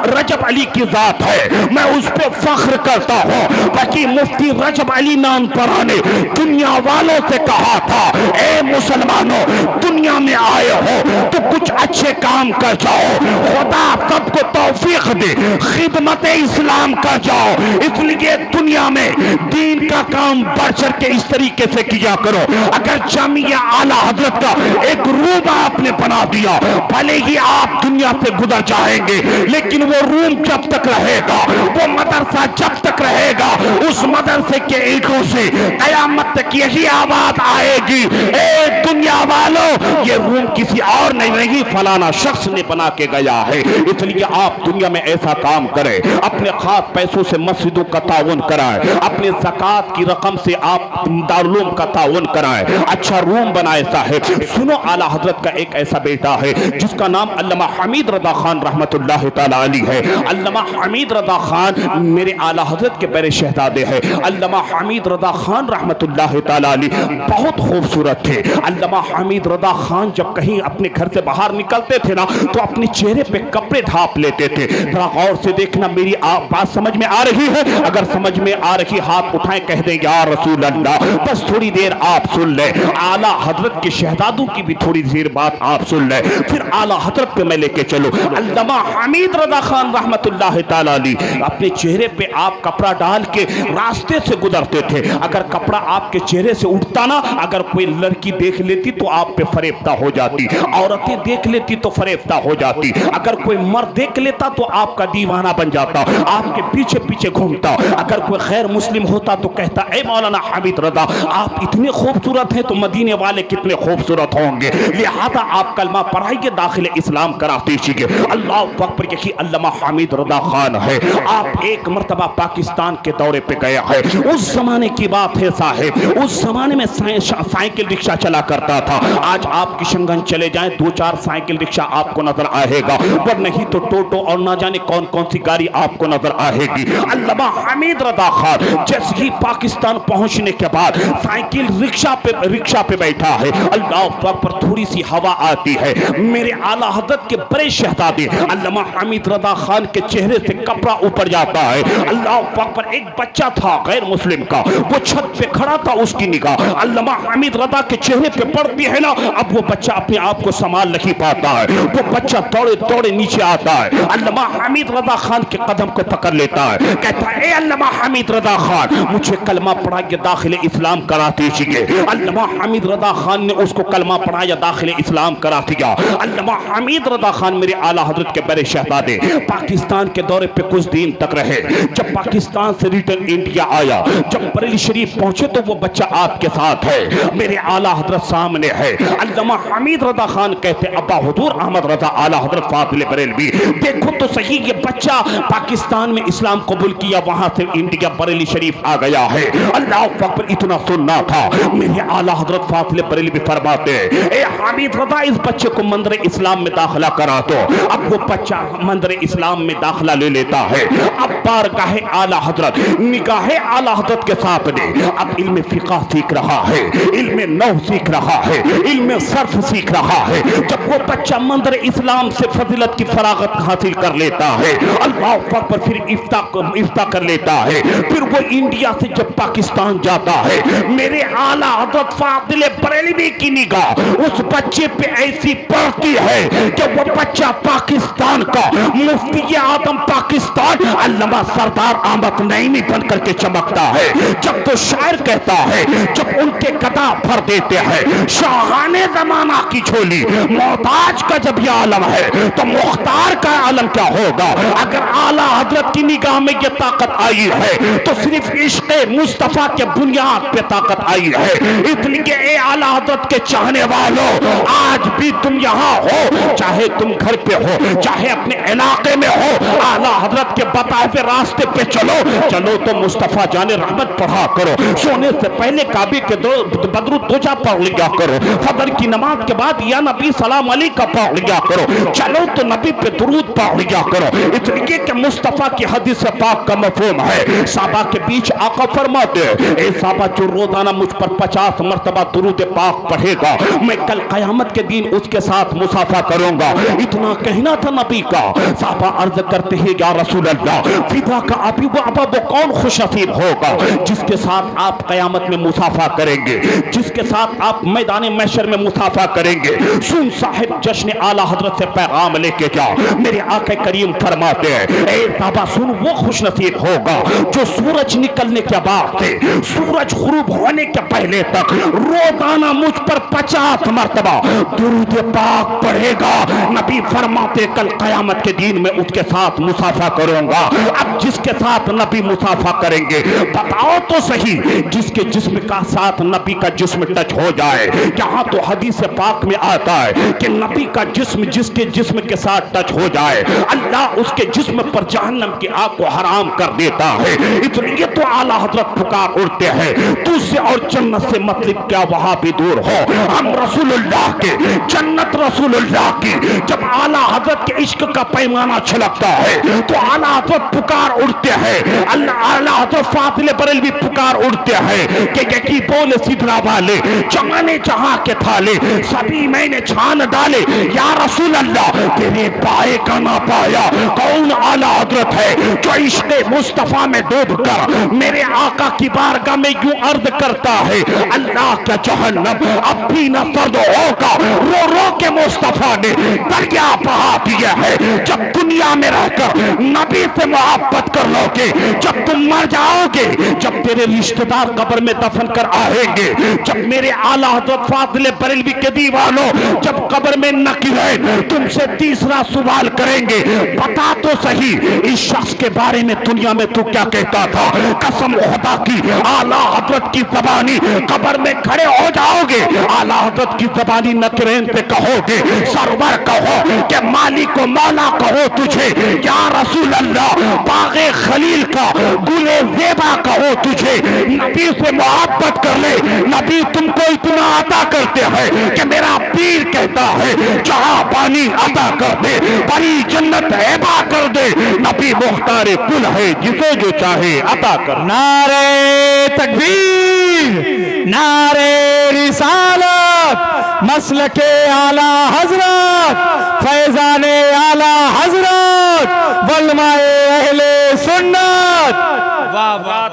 رجب علی کی ذات ہے، میں اس پہ فخر کرتا ہوں۔ باقی مفتی رجب علی نان پارا نے دنیا والوں سے کہا تھا اے مسلمانوں، دنیا میں آئے ہو تو کچھ اچھے کام کر جاؤ، خدا سب کو توفیق دے، خدمت اسلام کر جاؤ، اس لیے دنیا میں دین کا کام بڑھ چڑھ کے اس طریقے سے کیا کرو۔ اگر جامعہ اعلیٰ حضرت کا ایک روم آپ نے بنا دیا، بھلے ہی آپ دنیا سے گزر جائیں گے لیکن وہ روم جب تک رہے گا، وہ مدرسہ جب تک رہے گا، اس مدرسے کے اینٹوں سے قیامت تک یہی آواز آئے گی اے دنیا والوں، یہ روم کسی اور نہیں فلانا شخص نے بنا کے گیا ہے۔ اس لیے آپ دنیا میں ایسا کام کریں، اپنے خاص پیسوں سے مسجدوں کا تعاون کرائیں، اپنے زکوٰۃ کی رقم سے آپ دارالعلوم کا تعاون کرائیں، اچھا روم بنائے صاحب۔ سنو اعلیٰ حضرت کا ایک ایسا بیٹا ہے جس کا نام علامہ حمید رضا خان رحمت اللہ تعالی علیہ ہے۔ علامہ حمید رضا خان میرے اعلیٰ حضرت کے بڑے شہزادے ہیں۔ علامہ حمید رضا خان رحمت اللہ تعالی علیہ بہت خوبصورت تھے۔ علامہ حمید رضا خان جب کہیں اپنے گھر سے باہر نکلتے تھے نا تو اپنے چہرے پہ کپڑے ڈھانپ لیتے تھے۔ ذرا غور سے دیکھنا، میری بات سمجھ میں آ رہی ہے؟ اگر سمجھ میں آ رہی ہاتھ اٹھائیں، کہہ دیں یا رسول اللہ۔ بس تھوڑی دیر آپ سن لیں، اعلیٰ حضرت کے شہزادوں کی بھی تھوڑی دیر بات آپ سن لیں، پھر اعلیٰ حضرت پہ میں لے کے چلو۔ علامہ حمید رضا خان رحمت اللہ تعالی علیہ اپنے چہرے پہ آپ کپڑا ڈال کے راستے سے گزرتے تھے۔ اگر کپڑا آپ کے چہرے سے اٹھتا نا، اگر کوئی لڑکی دیکھ لیتی تو آپ پہ فریفتہ ہو جاتی، عورتیں دیکھ لیتی تو فریفتہ ہو جاتی، اگر کوئی مرد دیکھ لیتا تو آپ کا دیوانہ بن جاتا، آپ کے پیچھے پیچھے گھومتا۔ اگر کوئی غیر مسلم ہوتا تو کہتا اے مولانا حمید رضا آپ اتنے خوبصورت ہیں تو مدینے والے کتنے خوبصورت ہوں گے، لہذا آپ کلمہ پڑھائیے، داخل اسلام کراتے چاہیے۔ اللہ اکبر۔ یہی علامہ حمید رضا خان ہے۔ آپ ایک مرتبہ پاکستان کے دورے پہ گئے ہیں، اس زمانے کی بات ہے صاحب، اس زمانے میں سائیکل رکشہ چلا کرتا تھا۔ آج آپ کشنگنج چلے جائیں، 2-4 سائیکل رکشہ آپ کو نظر آئے گا، اور نہیں تو ٹوٹو اور نہ جانے کون کون سی گاڑی آپ کو نظر آئے گی۔ علامہ حمید رضا خان جیسے ہی پاکستان پہنچنے کے بعد سائیکل رکشہ پہ بیٹھا ہے، اللہ اکبر، تھوڑی سی ہوا آتی ہے، میرے اعلیٰ حضرت کے بڑے شہزادے علامہ حمید رضا خان کے چہرے سے کپڑا اوپر جاتا ہے۔ اللہ اکبر۔ ایک بچہ تھا غیر مسلم کا، وہ چھت پہ کھڑا تھا، اس کی نگاہ علامہ حمید رضا کے چہرے پہ پڑتی ہے نا، اب وہ بچہ اپنے آپ کو سنبھال نہیں پاتا ہے، وہ بچہ دوڑے دوڑے نیچے آتا ہے، علامہ حمید رضا خان کے قدم کو پکڑ لیتا ہے، کہتا ہے اے علامہ حمید رضا خان مجھے کلمہ پڑھا کے داخل اسلام کرا دیجیے۔ علامہ حمید رضا خان نے اس کو کلمہ پڑھایا، داخل اسلام کرا دیا۔ علامہ حمید رضا خان میرے اعلیٰ حضرت کے بڑے شہزادے پاکستان کے دورے پہ کچھ دن تک رہے۔ جب پاکستان سے ریٹرن انڈیا آیا، جب بریلی شریف پہنچے تو وہ بچہ آپ کے ساتھ ہے، میرے اعلیٰ حضرت سامنے ہے۔ علامہ حمید رضا خان کہتے ابا حضور احمد رضا اعلیٰ حضرت فاضل بریلوی، دیکھو تو صحیح یہ بچہ پاکستان میں اسلام قبول کیا، وہاں سے انڈیا بریلی شریف آ گیا ہے۔ اللہ اکبر، اتنا سننا تھا، میرے اعلیٰ حضرت فاضل بریلوی فرماتے اے حمید رضا اس بچے کو منظر اسلام میں داخلہ کرا دو۔ اب وہ بچہ منظر اسلام میں داخلہ لے لیتا ہے۔ اب بارگاہ اعلیٰ حضرت، نگاہ اعلیٰ حضرت کے ساتھ اب علم فقہ سیکھ رہا ہے، علم نحو سیکھ رہا ہے، علم صرف سیکھ رہا ہے۔ جب وہ بچہ منظر اسلام سے فضیلت کی فراغت حاصل کر لیتا ہے، اللہ اکبر، پھر افتاح کر لیتا ہے، پھر وہ انڈیا سے جب پاکستان جاتا ہے، میرے اعلیٰ حضرت فاضل بریلوی کی نگاہ اس بچے پہ ایسی پڑتی ہے کہ وہ بچہ پاکستان کا مفتی اعظم پاکستان علامہ سردار احمد نعیمی بن کر کے چمکتا ہے۔ جب تو شاعر کہتا ہے جب ان کے قدا بھر دیتے ہیں شاہان زمانہ کی جھولی، محتاج کا جب یہ عالم ہے تو مختار کا عالم کیا ہوگا۔ اگر اعلیٰ حضرت کی نگاہ میں یہ طاقت آئی ہے تو صرف عشق مصطفیٰ کے بنیاد پہ طاقت آئی ہے۔ اس لیے اے اعلیٰ حضرت کے چاہنے والوں، آج بھی تم یہاں ہو، چاہے تم گھر پہ ہو، چاہے اپنے علاقے میں ہو، اعلیٰ حضرت کے بتائے ہوئے راستے پہ چلو چلو تو مصطفیٰ جان رحمت پڑھا کرو، سونے سے پہلے کعبے کے بدر الدجا پڑھ لیا کرو، فجر کی نماز کے بعد یا نبی سلام علیکہ پڑھ لیا کرو، چلو تو نبی پہ درود پڑھ لیا کرو، اس لیے کہ مصطفیٰ کی حدیث پاک کا مفہوم ہے۔ صحابہ کے بیچ آقا فرماتے ہیں اے صحابہ جو روزانہ مجھ پر 50 مرتبہ درود پاک پڑھے گا میں کل قیامت کے دن اس کے ساتھ مصافحہ کروں گا۔ اتنا کہنا تھا نبی کا، صحابہ عرض کرتے ہیں یا رسول اللہ فدا کا ابی و ابا وہ کون خوش نصیب ہوگا جس کے ساتھ آپ قیامت میں مصافحہ کریں گے، جس کے ساتھ آپ میدان محشر میں مصافحہ کریں گے۔ سن صاحب جشن اعلیٰ حضرت سے پیغام لے کے جا، میرے آقا کریم فرماتے ہیں اے صحابہ سن وہ خوش نصیب ہوگا جو سورج نکلنے کے بعد سے سورج غروب ہونے کے پہلے تک روزانہ مجھ پر 50 مرتبہ درود پاک پڑھے گا۔ نبی فرماتے کل قیامت کے دن میں اس کے ساتھ مصافحہ کروں گا۔ اب جس کے ساتھ نبی مصافحہ کریں گے بتاؤ تو صحیح، جس کے جسم کا ساتھ نبی کا جسم ٹچ ہو جائے، یہاں تو حدیث پاک میں آتا ہے کہ نبی کا جسم جس کے جسم کے ساتھ ٹچ ہو جائے اللہ اس کے جسم پر جہنم کی آگ کو حرام کر دیتا ہے۔ اس لیے تو اعلیٰ حضرت پکار اٹھتے ہیں تو سے اور جنت سے مطلب کیا وہاں بھی دور ہو، ہم رسول اللہ کے جنت رسول اللہ کی جب اعلیٰ حضرت کے عشق کا پیمانہ چھلکتا ہے تو اعلیٰ حضرت پکار اٹھتے ہیں، اعلیٰ حضرت فاضل بریلوی پکار اٹھتے ہیں کہ یکی بول سدرا والے چمانے جہاں کے تھالے سبھی میں نے چھان ڈالے، یا رسول اللہ تیرے پائے کا نہ پایا۔ کون اعلیٰ حضرت ہے جو عشق مصطفیٰ میں ڈوب کر میرے آقا کی بارگاہ میں یوں عرض کرتا ہے اللہ کا جہنم اب بھی نہ سرد ہوگا، رو رو کے مصطفیٰ نے دریا بہا دیا ہے۔ جب دنیا میں رہ کر نبی سے محبت کر لو گے، جب تم مر جاؤ گے، جب تیرے رشتہ دار قبر میں دفن کر آئیں گے، جب میرے اعلیٰ حضرت فاضل بریلوی کے دیوانوں جب قبر میں نقیرین تم سے تیسرا سوال کریں گے بتا تو صحیح اس شخص کے بارے میں دنیا میں تو کیا کہتا تھا، قسم خدا کی اعلیٰ حضرت کی زبانی قبر میں کھڑے ہو جاؤ گے، اعلیٰ حضرت کی زبانی نقیرین پہ کہو گے سرور کہو کہ مالک و مولا کہو تجھے، یا رسول اللہ باغ خلیل کا گل زیبا کہو تجھے، نبی سے محبت کر لے، نبی تم کو اتنا عطا کرتے ہیں کہ میرا پیر کہتا ہے جہاں پانی عطا کر دے بڑی جنت عطا کر دے، نبی مختار کل ہے جسے جو چاہے عطا کر۔ نعرے تکبیر، نعرے رسالت، مسلک اعلیٰ حضرت، فیضان اعلیٰ حضرت، علماء اہل سنت۔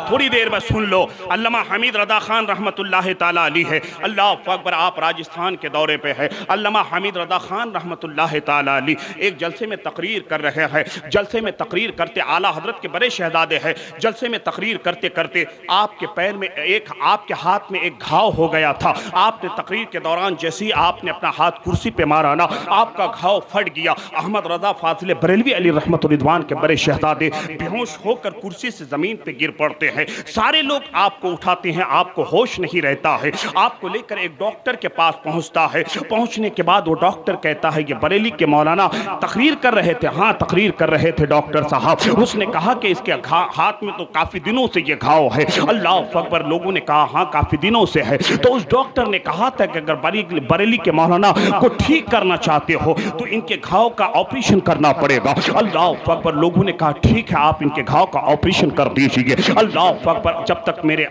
تھوڑی دیر میں سن لو، علامہ حمید رضا خان رحمت اللہ تعالیٰ علیہ ہے، اللہ اکبر، آپ راجستھان کے دورے پہ ہے۔ علامہ حمید رضا خان رحمت اللہ تعالیٰ علیہ ایک جلسے میں تقریر کر رہے ہیں، جلسے میں تقریر کرتے اعلیٰ حضرت کے بڑے شہزادے ہیں، جلسے میں تقریر کرتے کرتے آپ کے پیر میں آپ کے ہاتھ میں ایک گھاؤ ہو گیا تھا۔ آپ نے تقریر کے دوران جیسے ہی آپ نے اپنا ہاتھ کرسی پہ مارا نا آپ کا گھاؤ پھٹ گیا۔ احمد رضا فاضل بریلوی علی رحمت رضوان کے بڑے شہزادے بے ہوش ہو کر کرسی سے زمین پہ گر پڑتے ہیں، سارے لوگ آپ کو اٹھاتے ہیں، آپ کو ہوش نہیں رہتا ہے، آپ کو لے کر ایک ڈاکٹر کے پاس پہنچتا ہے۔ پہنچنے کے بعد وہ ڈاکٹر کہتا ہے یہ بریلی کے مولانا تقریر کر رہے تھے؟ ہاں تقریر کر رہے تھے ڈاکٹر صاحب۔ اس نے کہا کہ اس کے ہاتھ میں تو کافی دنوں سے یہ گھاؤ ہے۔ اللہ اکبر، لوگوں نے کہا ہاں کافی دنوں سے ہے۔ تو اس ڈاکٹر نے کہا تھا کہ اگر بریلی کے مولانا کو ٹھیک کرنا چاہتے ہو تو ان کے گھاؤ کا آپریشن کرنا پڑے گا۔ اللہ اکبر، لوگوں نے کہا ٹھیک ہے آپ ان کے گھاؤ کا آپریشن کر دیجیے۔ اللہ اکبر، جب تک میرے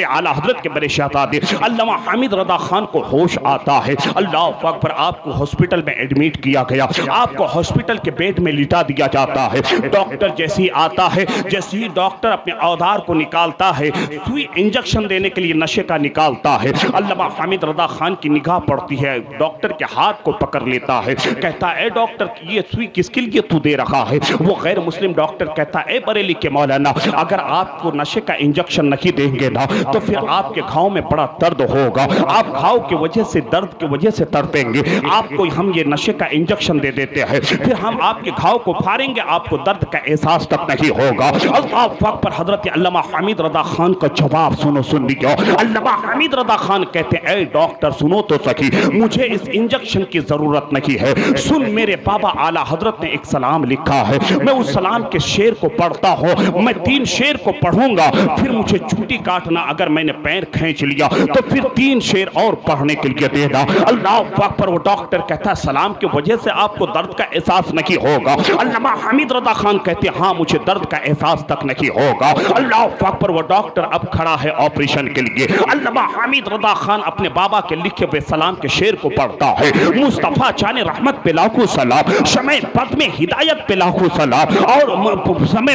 اعلیٰ حضرت کے بڑے شہزادے علامہ حمید رضا خان کو ہوش آتا ہے، اللہ اکبر، آپ کو ہاسپٹل میں ایڈمٹ کیا گیا، آپ کو ہاسپٹل کے بیڈ میں لٹا دیا جاتا ہے۔ ڈاکٹر جیسے ہی آتا ہے، جیسے ہی ڈاکٹر اپنے اوزار کو نکالتا ہے، سوئی انجیکشن دینے کے لیے نشے کا نکالتا ہے، علامہ حمید رضا خان کی نگاہ پڑتی ہے، ڈاکٹر کے ہاتھ کو پکڑ لیتا ہے، کہتا ہے اے ڈاکٹر یہ سوئی کس کے لیے تو دے رہا ہے؟ وہ غیر مسلم ڈاکٹر کہتا ہے اے بریلی کے مولانا اگر آپ کو نشے کا انجیکشن نہیں دیں گے نا تو پھر آپ کے گھاؤں میں بڑا درد ہوگا، آپ گھاؤ کی وجہ سے درد کی وجہ سے تڑپیں گے، آپ کو ہم یہ نشے کا انجیکشن دے دیتے ہیں، پھر ہم آپ کے گھاؤ کو پھاڑیں گے، آپ کو درد کا احساس تک نہیں ہوگا۔ اللہ اکبر۔ حضرت علامہ حمید رضا خان کا جواب سنو، سن لیجو۔ علامہ حمید رضا خان کہتے ہیں اے ڈاکٹر سنو تو سکی، مجھے اس انجیکشن کی ضرورت نہیں ہے، سن میرے بابا اعلیٰ حضرت نے ایک سلام لکھا ہے، میں اس سلام کے شعر کو پڑھتا ہوں، میں 3 شعر کو پڑھوں گا، پھر مجھے چوٹی کاٹنا، اگر میں نے پیر کھینچ لیا تو پھر 3 شعر اور پڑھنے کے لیے دے گا۔ اللہ اکبر۔ وہ ڈاکٹر کہتا ہے سلام کی وجہ سے آپ کو درد کا احساس نہیں ہوگا۔ علامہ حمید رضا خان کہتے ہیں ہاں مجھے درد کا احساس تک نہیں ہوگا۔ اللہ اکبر۔ وہ ڈاکٹر اب کھڑا ہے آپریشن کے لیے۔ علامہ حمید رضا خان اپنے بابا کے لکھے ہوئے سلام کے شعر کو پڑھتا ہے، مصطفیٰ جان رحمت پہ لاکھوں سلام، شمع بد میں ہدایت پہ لاکھوں سلام، اور شمع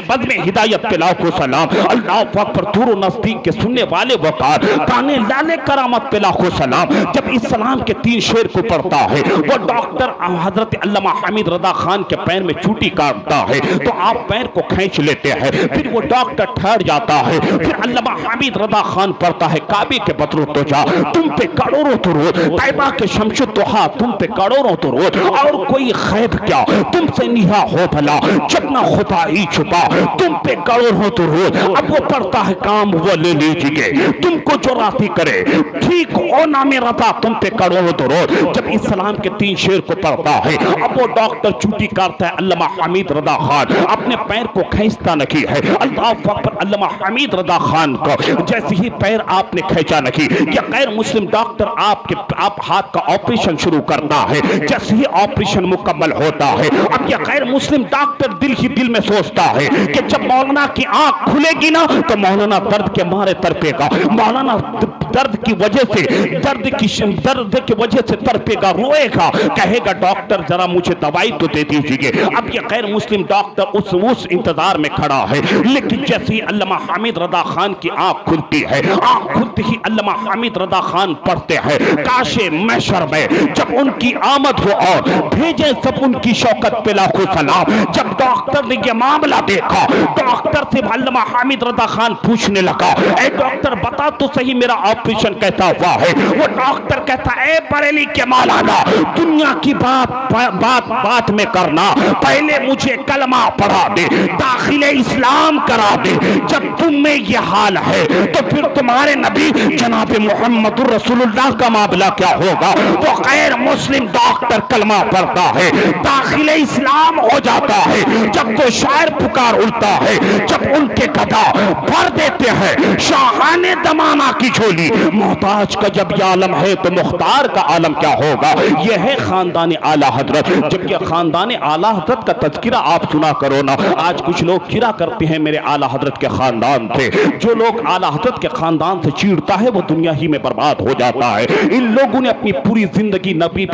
بد میں ہدایت پہ لاکھوں سلام۔ اللہ اکبر۔ دور و نزدیک کے سننے والے وقار، کانے لالے کرامت پہ لاکھوں سلام۔ جب اس سلام کے 3 شعر کو پڑھتا ہے وہ ڈاکٹر حضرت علامہ حمید رضا خان کے پیر میں چوٹی کاٹتا ہے تو آپ پیر کو کھینچ لیتے ہیں، پھر وہ ڈاکٹر ٹھہر جاتا ہے، پھر علامہ حمید رضا خان پڑھتا ہے کعبے کے بدرو تجا تم پہ کروڑوں درود، طیبہ کے شمس الضحیٰ تم پہ کروڑوں درود، اور کوئی خیب کیا تم سے نہا ہو بھلا جب نہ خدا ہی چھپا تم پہ کروڑوں درود۔ اب وہ پڑھتا ہے کام وہ لے لیجیے تم کو جو راضی کرے، ٹھیک ہو نام رضا تم پہ کروڑوں درود۔ جب اس سلام کے 3 شعر کو پڑھتا ہے اب وہ ڈاکٹر چوٹی کاٹتا ہے، علامہ حمید رضا خان اپنے پیر کو کھینچتا نہیں ہے۔ اللہ اکبر۔ علامہ حمید رضا خان کو جیسے ہی پیر آپ نے کھینچا نہیں، یہ غیر مسلم ڈاکٹر آپ ہاتھ کا آپریشن شروع کرتا ہے، جیسے ہی آپریشن مکمل ہوتا ہے اب یہ غیر مسلم ڈاکٹر دل ہی دل میں سوچتا ہے کہ جب مولانا کی آنکھ کھلے گی نا تو مولانا درد کے مارے تڑپے گا، مولانا درد کی وجہ سے تڑپے گا، روئے گا، کہے گا ڈاکٹر ذرا مجھے دوائی تو دے دیجیے۔ اب یہ غیر مسلم ڈاکٹر اس انتظار میں کھڑا ہے، لیکن جیسے ہی علامہ حمید رضا خان کی آنکھ کھلتی ہے، آنکھ کھلتی ہی علامہ حمید رضا خان پڑھتے ہیں کاش محشر میں جب ان کی آمد ہو اور بھیجے سب ان کی شوکت پہ لاکھوں سلام۔ جب ڈاکٹر نے یہ معاملہ دیکھا ڈاکٹر سے علامہ حمید رضا خان پوچھنے لگا اے ڈاکٹر بتا تو صحیح میرا آپریشن کیسا ہوا ہے؟ وہ ڈاکٹر کہتا اے بریلی کے مولانا دنیا کی بات میں کرنا، پہلے مجھے کلمہ پڑھا دے، داخل اسلام کرا دے، جب تم میں یہ حال ہے تو پھر تمہارے نبی جناب محمد رسول اللہ کا معاملہ کیا ہوگا؟ وہ غیر مسلم ڈاکٹر کلمہ پڑھتا ہے، داخل اسلام ہو جاتا ہے، جب تو شاعر پکار اٹھتا ہے، جب ان کے گدا بھر دیتے ہیں شاہان دمانہ کی جھولی، محتاج کا جب یہ عالم ہے تو مختار کا عالم کیا ہوگا؟ یہ ہے خاندان اعلیٰ حضرت۔ جب کہ خاندان اعلیٰ حضرت کا تذکرہ آپ سنا کرو نا، آج کچھ لوگ گرا کرتے ہیں میرے اعلیٰ حضرت کے خاندان سے، جو لوگ اعلیٰ حضرت کے خاندان سے چیڑتا ہے وہ دنیا ہی میں برباد ہو جاتا ہے۔ ان لوگوں نے اپنی پوری زندگی نبی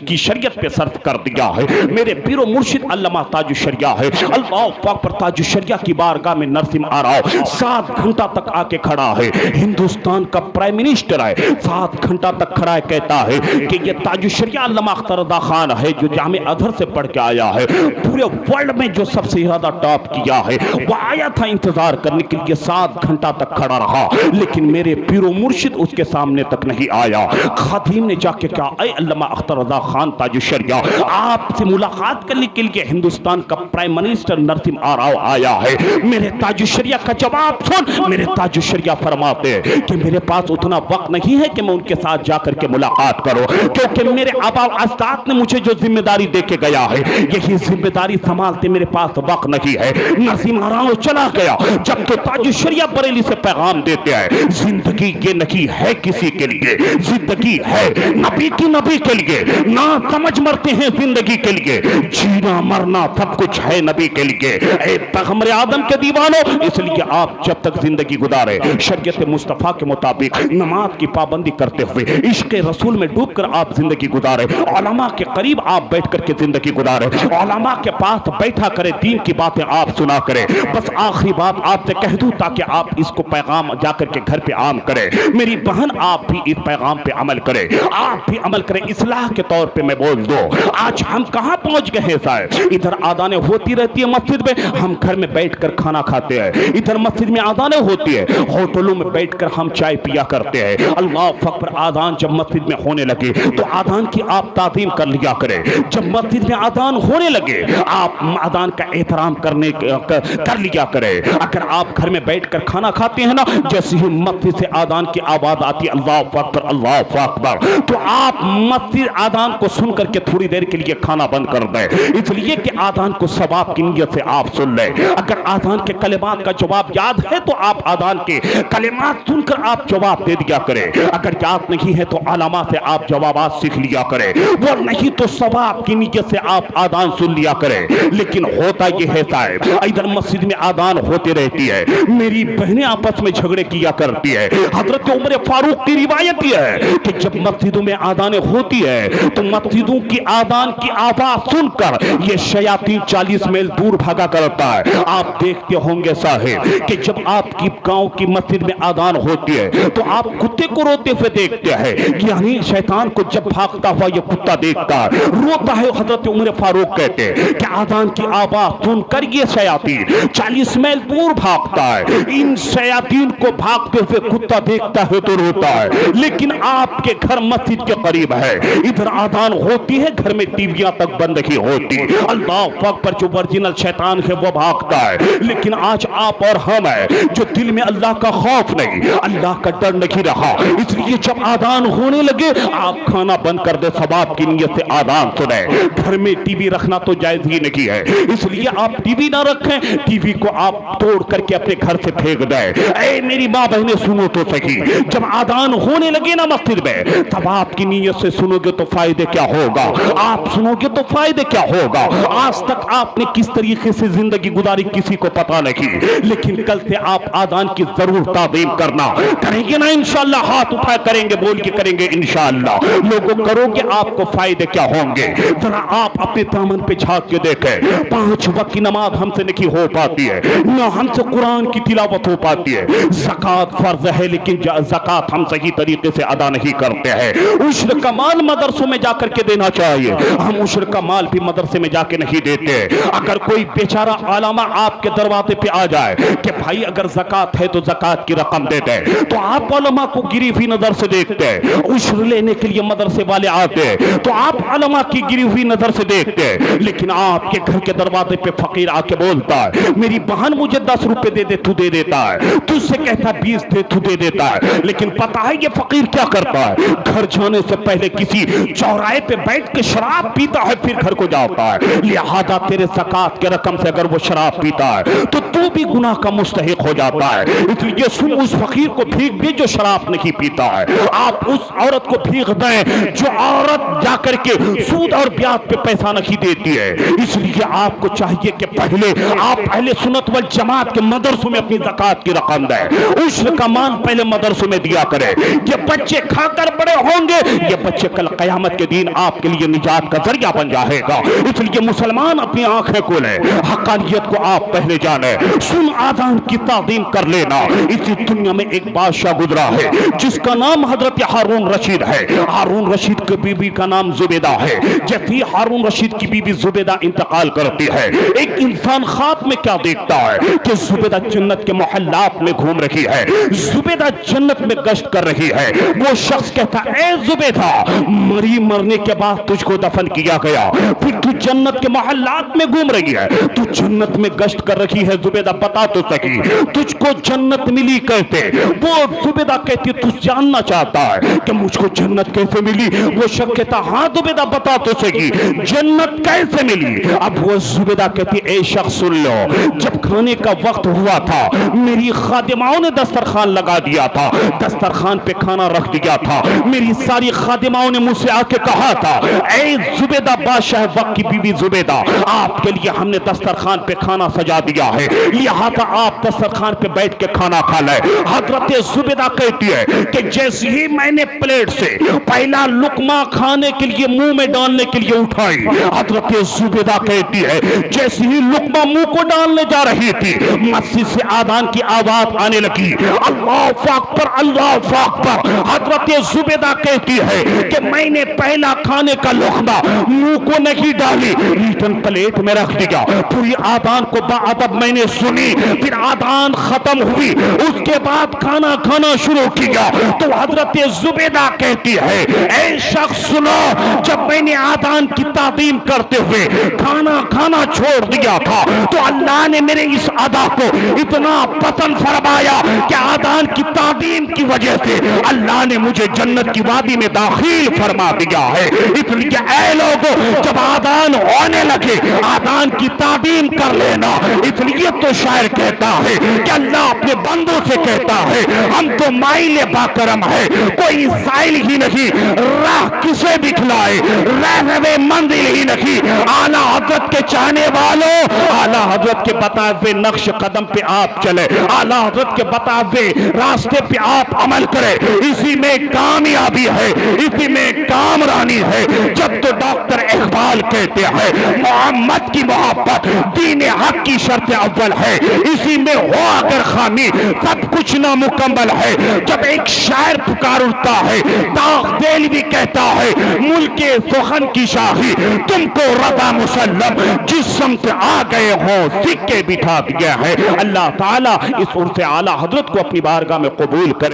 کی شریعت پہ صرف کر دیا ہے۔ میرے پیر و مرشد علامہ تاج الشریعہ ہے، اللہ پر تاج الشریعہ کی بارگاہ میں نرسم آراؤ 7 گھنٹہ تک آ کے کھڑا ہے، ہندوستان کا پرائم منسٹر ہے، 7 گھنٹہ تک کھڑا ہے، کہتا ہے کہ یہ تاج الشریعہ علامہ اختر رضا خان ہے جو جامع ازہر سے پڑھ کے آیا ہے، پورے ورلڈ میں جو سب سے زیادہ ٹاپ کیا ہے، وہ آیا تھا انتظار کرنے کے لیے، 7 گھنٹہ تک کھڑا رہا، لیکن میرے پیر و مرشد اس کے سامنے تک نہیں آیا۔ خادم نے جا کے کہا اے علامہ اختر رضا خان تاج الشریعہ آپ سے ملاقات کرنے کے لیے ہندوستان کا پرائم منسٹر نرسم آراؤ آیا ہے۔ میرے تاج الشریعہ کا جواب سن، میرے تاج الشریعہ فرماتے ہیں کہ میرے پاس اتنا وقت نہیں ہے کہ میں ان کے ساتھ جا کر کے ملاقات کروں، کیونکہ میرے آبا و اجداد نے مجھے جو ذمہ داری دے کے گیا ہے یہی ذمہ داری سنبھالتے میرے پاس وقت نہیں ہے۔ نرسم آراؤ چلا گیا، جب تو تاج الشریعہ بریلی سے پیغام دیتے ہیں زندگی یہ نہیں ہے کسی کے لیے، زندگی ہے نبی کی نبی کے لیے، نہ سمجھ مرتے ہیں زندگی کے لیے، جینا مرنا سب کچھ ہے نبی کے لیے۔ اے پیغمبر آدم کے دیوانوں، اس لیے آپ جب تک زندگی گزارے شریعت مصطفیٰ کے مطابق مطابق نماز کی پابندی کرتے ہوئے عشق رسول میں ڈوب کر آپ زندگی گزارے، علماء کے قریب آپ بیٹھ کر کے زندگی گزارے، علماء کے پاس بیٹھا کرے، دین کی باتیں آپ سنا کرے۔ بس آخری بات آپ سے کہہ دوں تاکہ آپ اس کو پیغام جا کر کے گھر پہ عام کرے، میری بہن آپ بھی اس پیغام پہ عمل کرے، آپ بھی عمل کرے۔ اصلاح کے طور پہ میں بول دو، آج ہم کہاں پہنچ گئے ہیں صاحب؟ ادھر آدانیں ہوتی رہتی ہے مسجد میں، ہم گھر میں بیٹھ کر کھانا کھاتے ہیں، ادھر مسجد میں آدانیں ہوتی ہے، ہوٹلوں میں بیٹھ کر ہم چائے پیا کرتے ہیں۔ اللہ اکبر، آدان جب مسجد میں ہونے لگے تو آدان کی آپ تعظیم کر لیا کرے، جب مسجد میں آدان ہونے لگے آپ آدان کا احترام کر لیا کرے۔ اگر آپ گھر میں بیٹھ کر کھانا کھاتے ہیں نا، جیسے ہی مسجد سے آدان کی آواز آتی ہے اللہ اکبر اللہ اکبر، تو آپ مسجد آدان کو سن کر کے تھوڑی دیر کے لیے کھانا بند کر دیں، اس لیے کہ آدان کو ثواب کی نیت سے آپ سن لیں۔ اگر آدان کے کلمات کا جواب یاد ہے تو آپ آدان کے کلمات سن کر آپ جواب دے دیا کریں، اگر یاد نہیں ہے تو علماء سے آپ جوابات سیکھ لیا کریں، وہ نہیں تو ثواب کی نیت سے آپ آدان سن لیا کریں۔ لیکن ہوتا یہ ہے صاحب، ادھر مسجد میں آدان ہوتے رہتی ہے، میری بہنیں آپس میں جھگڑے کیا کرتی ہے۔ حضرت عمر فاروق کی روایت یہ ہے کہ جب مسجدوں میں آدانیں ہوتی ہے تو مسجدوں کی آدان کی آواز سن کر یہ شیاطین 40 میل دور بھاگا کرتا ہے۔ آپ دیکھتے ہوں گے صاحب کہ جب آپ کی گاؤں کی مسجد میں آدان ہوتی ہے تو آپ کتے کو روتے ہوئے دیکھتے ہیں، یعنی شیطان کو جب بھاگتا ہوا یہ کتا دیکھتا ہے روتا ہے۔ حضرت عمر فاروق کہتے ہیں کہ آدان کی آواز سن کر یہ شیاطین 40 میل دور بھاگتا ہے، ان شیاطین کو بھاگتے ہوئے کتا دیکھتا ہے تو روتا ہے۔ لیکن آپ کے گھر مسجد کے قریب ہے، ادھر آدان ہوتی ہے، گھر میں ٹی ویاں تک بند نہیں ہوتی، اللہ اکبر، جو ورجنل شیطان ہے وہ بھاگتا ہے۔ لیکن آج آپ اور ہم ہیں جو دل میں اللہ کا خوف نہیں، اللہ کا ڈر نہیں رہا، اس لیے جب آدان ہونے لگے آپ کھانا بند کر دے، ثواب کی نیت سے آدان سنیں۔ گھر میں ٹی وی رکھنا تو جائز ہی نہیں ہے، اس لیے آپ ٹی وی نہ رکھیں، ٹی وی کو آپ توڑ کر کے اپنے گھر سے پھینک دیں۔ اے میری ماں بہنیں سنو تو صحیح، جب آدان ہونے لگے نا مسجد میں، ثواب کی نیت سے سنو گے تو فائدے کیا ہوگا، آپ سنو گے تو فائدے کیا ہوگا۔ آج تک آپ نے کس طریقے سے زندگی گزاری کسی کو پتا نہیں، لیکن کل سے آپ آدان کی ضرور تعظیم کرنا، کریں گے نا انشاءاللہ، ہاتھ اٹھا کریں گے، بول کے کریں گے انشاءاللہ، لوگوں کرو گے آپ کو فائدے کیا ہوں گے۔ ذرا آپ اپنے دامن پہ جھانک کے دیکھیں، 5 وقت کی نماز ہم سے نہیں ہو پاتی ہے، نہ ہم سے قرآن کی تلاوت ہو پاتی ہے، زکوٰۃ فرض ہے لیکن زکوٰۃ ہم صحیح طریقے سے ادا نہیں کرتے ہیں، عشر کا مال مدرسوں میں جا کر کے دینا چاہیے، ہم عشر کا مال بھی مدرسے میں جا کے نہیں دیتے۔ اگر کوئی بیچارہ علماء آپ کے دروازے پہ آ جائے کہ بھائی اگر زکوٰۃ ہے تو زکوٰۃ کی رقم دے دیں، تو آپ علماء کو گری ہوئی نظر سے دیکھتے ہیں، عشر لینے کے لیے مدرسے والے آتے ہیں تو آپ علماء کی گری ہوئی نظر سے دیکھتے ہیں، لیکن آپ کے گھر کے دروازے پہ فقیر آ کے بولتا ہے میری بہن مجھے 10 روپے دے دے، تو دے دیتا ہے، تجھ سے کہتا ہے 20 دے، تو دے دیتا ہے، لیکن پتہ ہے یہ فقیر کیا کرتا ہے، گھر جانے سے پہلے کسی چوراہے پہ بیٹھ کے شراب پیتا ہے پھر گھر کو جاتا ہے۔ لہذا تیرے زکوٰۃ کے رقم سے اگر وہ شراب پیتا ہے تو تو بھی گناہ کا مستحق ہو جاتا ہے، اس لیے سن اس فقیر کو بھیگ دے جو شراب نہیں پیتا ہے، آپ اس عورت کو بھیگ دیں جو عورت جا کر کے سود اور بیاج پہ پیسہ نہیں دیتی ہے۔ اس لیے آپ کو چاہیے کہ پہلے آپ اہل سنت والجماعت کے مدرسوں میں اپنی زکوٰۃ کی رقم دیں، عشر کا مال پہلے مدرسوں میں دیا کریں، یہ بچے کھا کر بڑے ہوں گے، یہ بچے کل قیامت کے دن آپ کے لیے نجات کا ذریعہ بن جائے گا۔ اس لیے مسلمان اپنی آنکھیں کھولیں، حقانیت کو آپ پہلے جانیں، سن آذان کی تعظیم کر لینا۔ اسی دنیا میں ایک بادشاہ گزرا ہے جس کا نام حضرت ہارون رشید ہے، ہارون رشید کی بیوی کا نام زبیدہ ہے۔ جب ہی ہارون رشید کی بیوی زبیدہ انتقال کرتی ہے، ایک انسان خواب میں کیا دیکھتا ہے کہ زبیدہ جنت کے محلات میں گھوم رہی ہے، زبیدہ جنت میں گشت کر رہی ہے۔ وہ شخص کہتا ہے اے زبیدہ، مرنے کے بعد تجھ کو دفن کیا گیا، پھر تو جنت کے محلات میں گھوم رہی ہے، تو جنت میں گشت کر رہی ہے، زبیدہ بتا تو سکی تجھ کو جنت ملی کیسے؟ وہ زبیدہ کہتی تو جاننا چاہتا ہے کہ مجھ کو جنت کیسے ملی؟ وہ شخص کہتا ہاں زبیدہ بتا تو سکی جنت کیسے ملی؟ اب وہ زبیدہ کہتی اے شخص سن لو، جب کھانے کا وقت ہوا تھا میری خادماؤں نے دسترخوان لگا دیا تھا، دسترخوان پہ کھانا رکھ دیا تھا، میری ساری خادماؤں نے مجھ سے آ کے کہا تھا اے زبیدہ بادشاہ وقت کی بیوی زبیدہ، آپ کے لیے ہم نے دسترخوان پہ کھانا سجا دیا ہے، لہذا آپ دسترخوان پہ بیٹھ کے کھانا کھا لیں۔ حضرت زبیدہ زبیدہ کہتی ہے کہ جیسے ہی میں نے پلیٹ سے پہلا لقمہ کھانے کے لیے منہ میں ڈالنے کے لیے اٹھائی، حضرت زبیدہ کہتی ہے جیسے ہی لقمہ منہ کو ڈالنے جا رہی تھی، مسجد سے آذان کی آواز آنے لگی، اللہ اکبر اللہ اکبر۔ حضرت زبیدہ کہتی ہے کہ میں نے پہلا کھانے کا لقمہ منہ کو نہیں ڈالی، ریٹن پلیٹ میں رکھ دیا۔ پوری آذان کو باادب میں نے سنی، پھر آذان ختم ہوئی، اس کے بعد کھانا کھانا شروع کیا۔ تو حضرت زبیدہ کہتی ہے اے شخص سنو، جب میں نے آذان کی تعظیم کرتے ہوئے کھانا کھانا چھوڑ دیا تھا تو اللہ نے میرے اس ادا کو اتنا پسند فرمایا کہ آذان کی تعظیم کی وجہ سے اللہ نے مجھے جنت کی وادی میں داخل فرما دیا ہے۔ اس لیے اے لوگوں، جب آذان ہونے لگے آذان کی تعظیم کر لینا۔ اس لیے تو شاعر کہتا ہے کہ اللہ اپنے بندوں سے کہتا ہے ہم تو مائل باکرم ہے، کوئی سائل ہی نہیں، راہ کسے دکھلائے، رہنوے منزل ہی نہیں۔ اعلیٰ حضرت کے چاہنے والوں، اعلیٰ حضرت کے بتائے ہوئے نقش قدم پہ آپ چلے، اعلیٰ حضرت کے بتائے ہوئے راستے پہ آپ عمل کرے، اسی میں کامیابی ہے، اسی میں کامرانی ہے۔ جب تو ڈاکٹر اقبال کہتے ہیں محمد کی محبت دین حق کی شرط اول ہے، اسی میں ہو اگر خامی سب کچھ نامکمل ہے۔ جب ایک شاعر پکار اٹھتا ہے، داغ دہلوی کہتا ہے ملک سخن کی شاہی تم کو رضا مسلم، جس سمت آ گئے ہو سکے بٹھا دیا ہے۔ اللہ تعالیٰ اس عرف اعلیٰ حضرت کو اپنی بارگاہ میں قبول کرے۔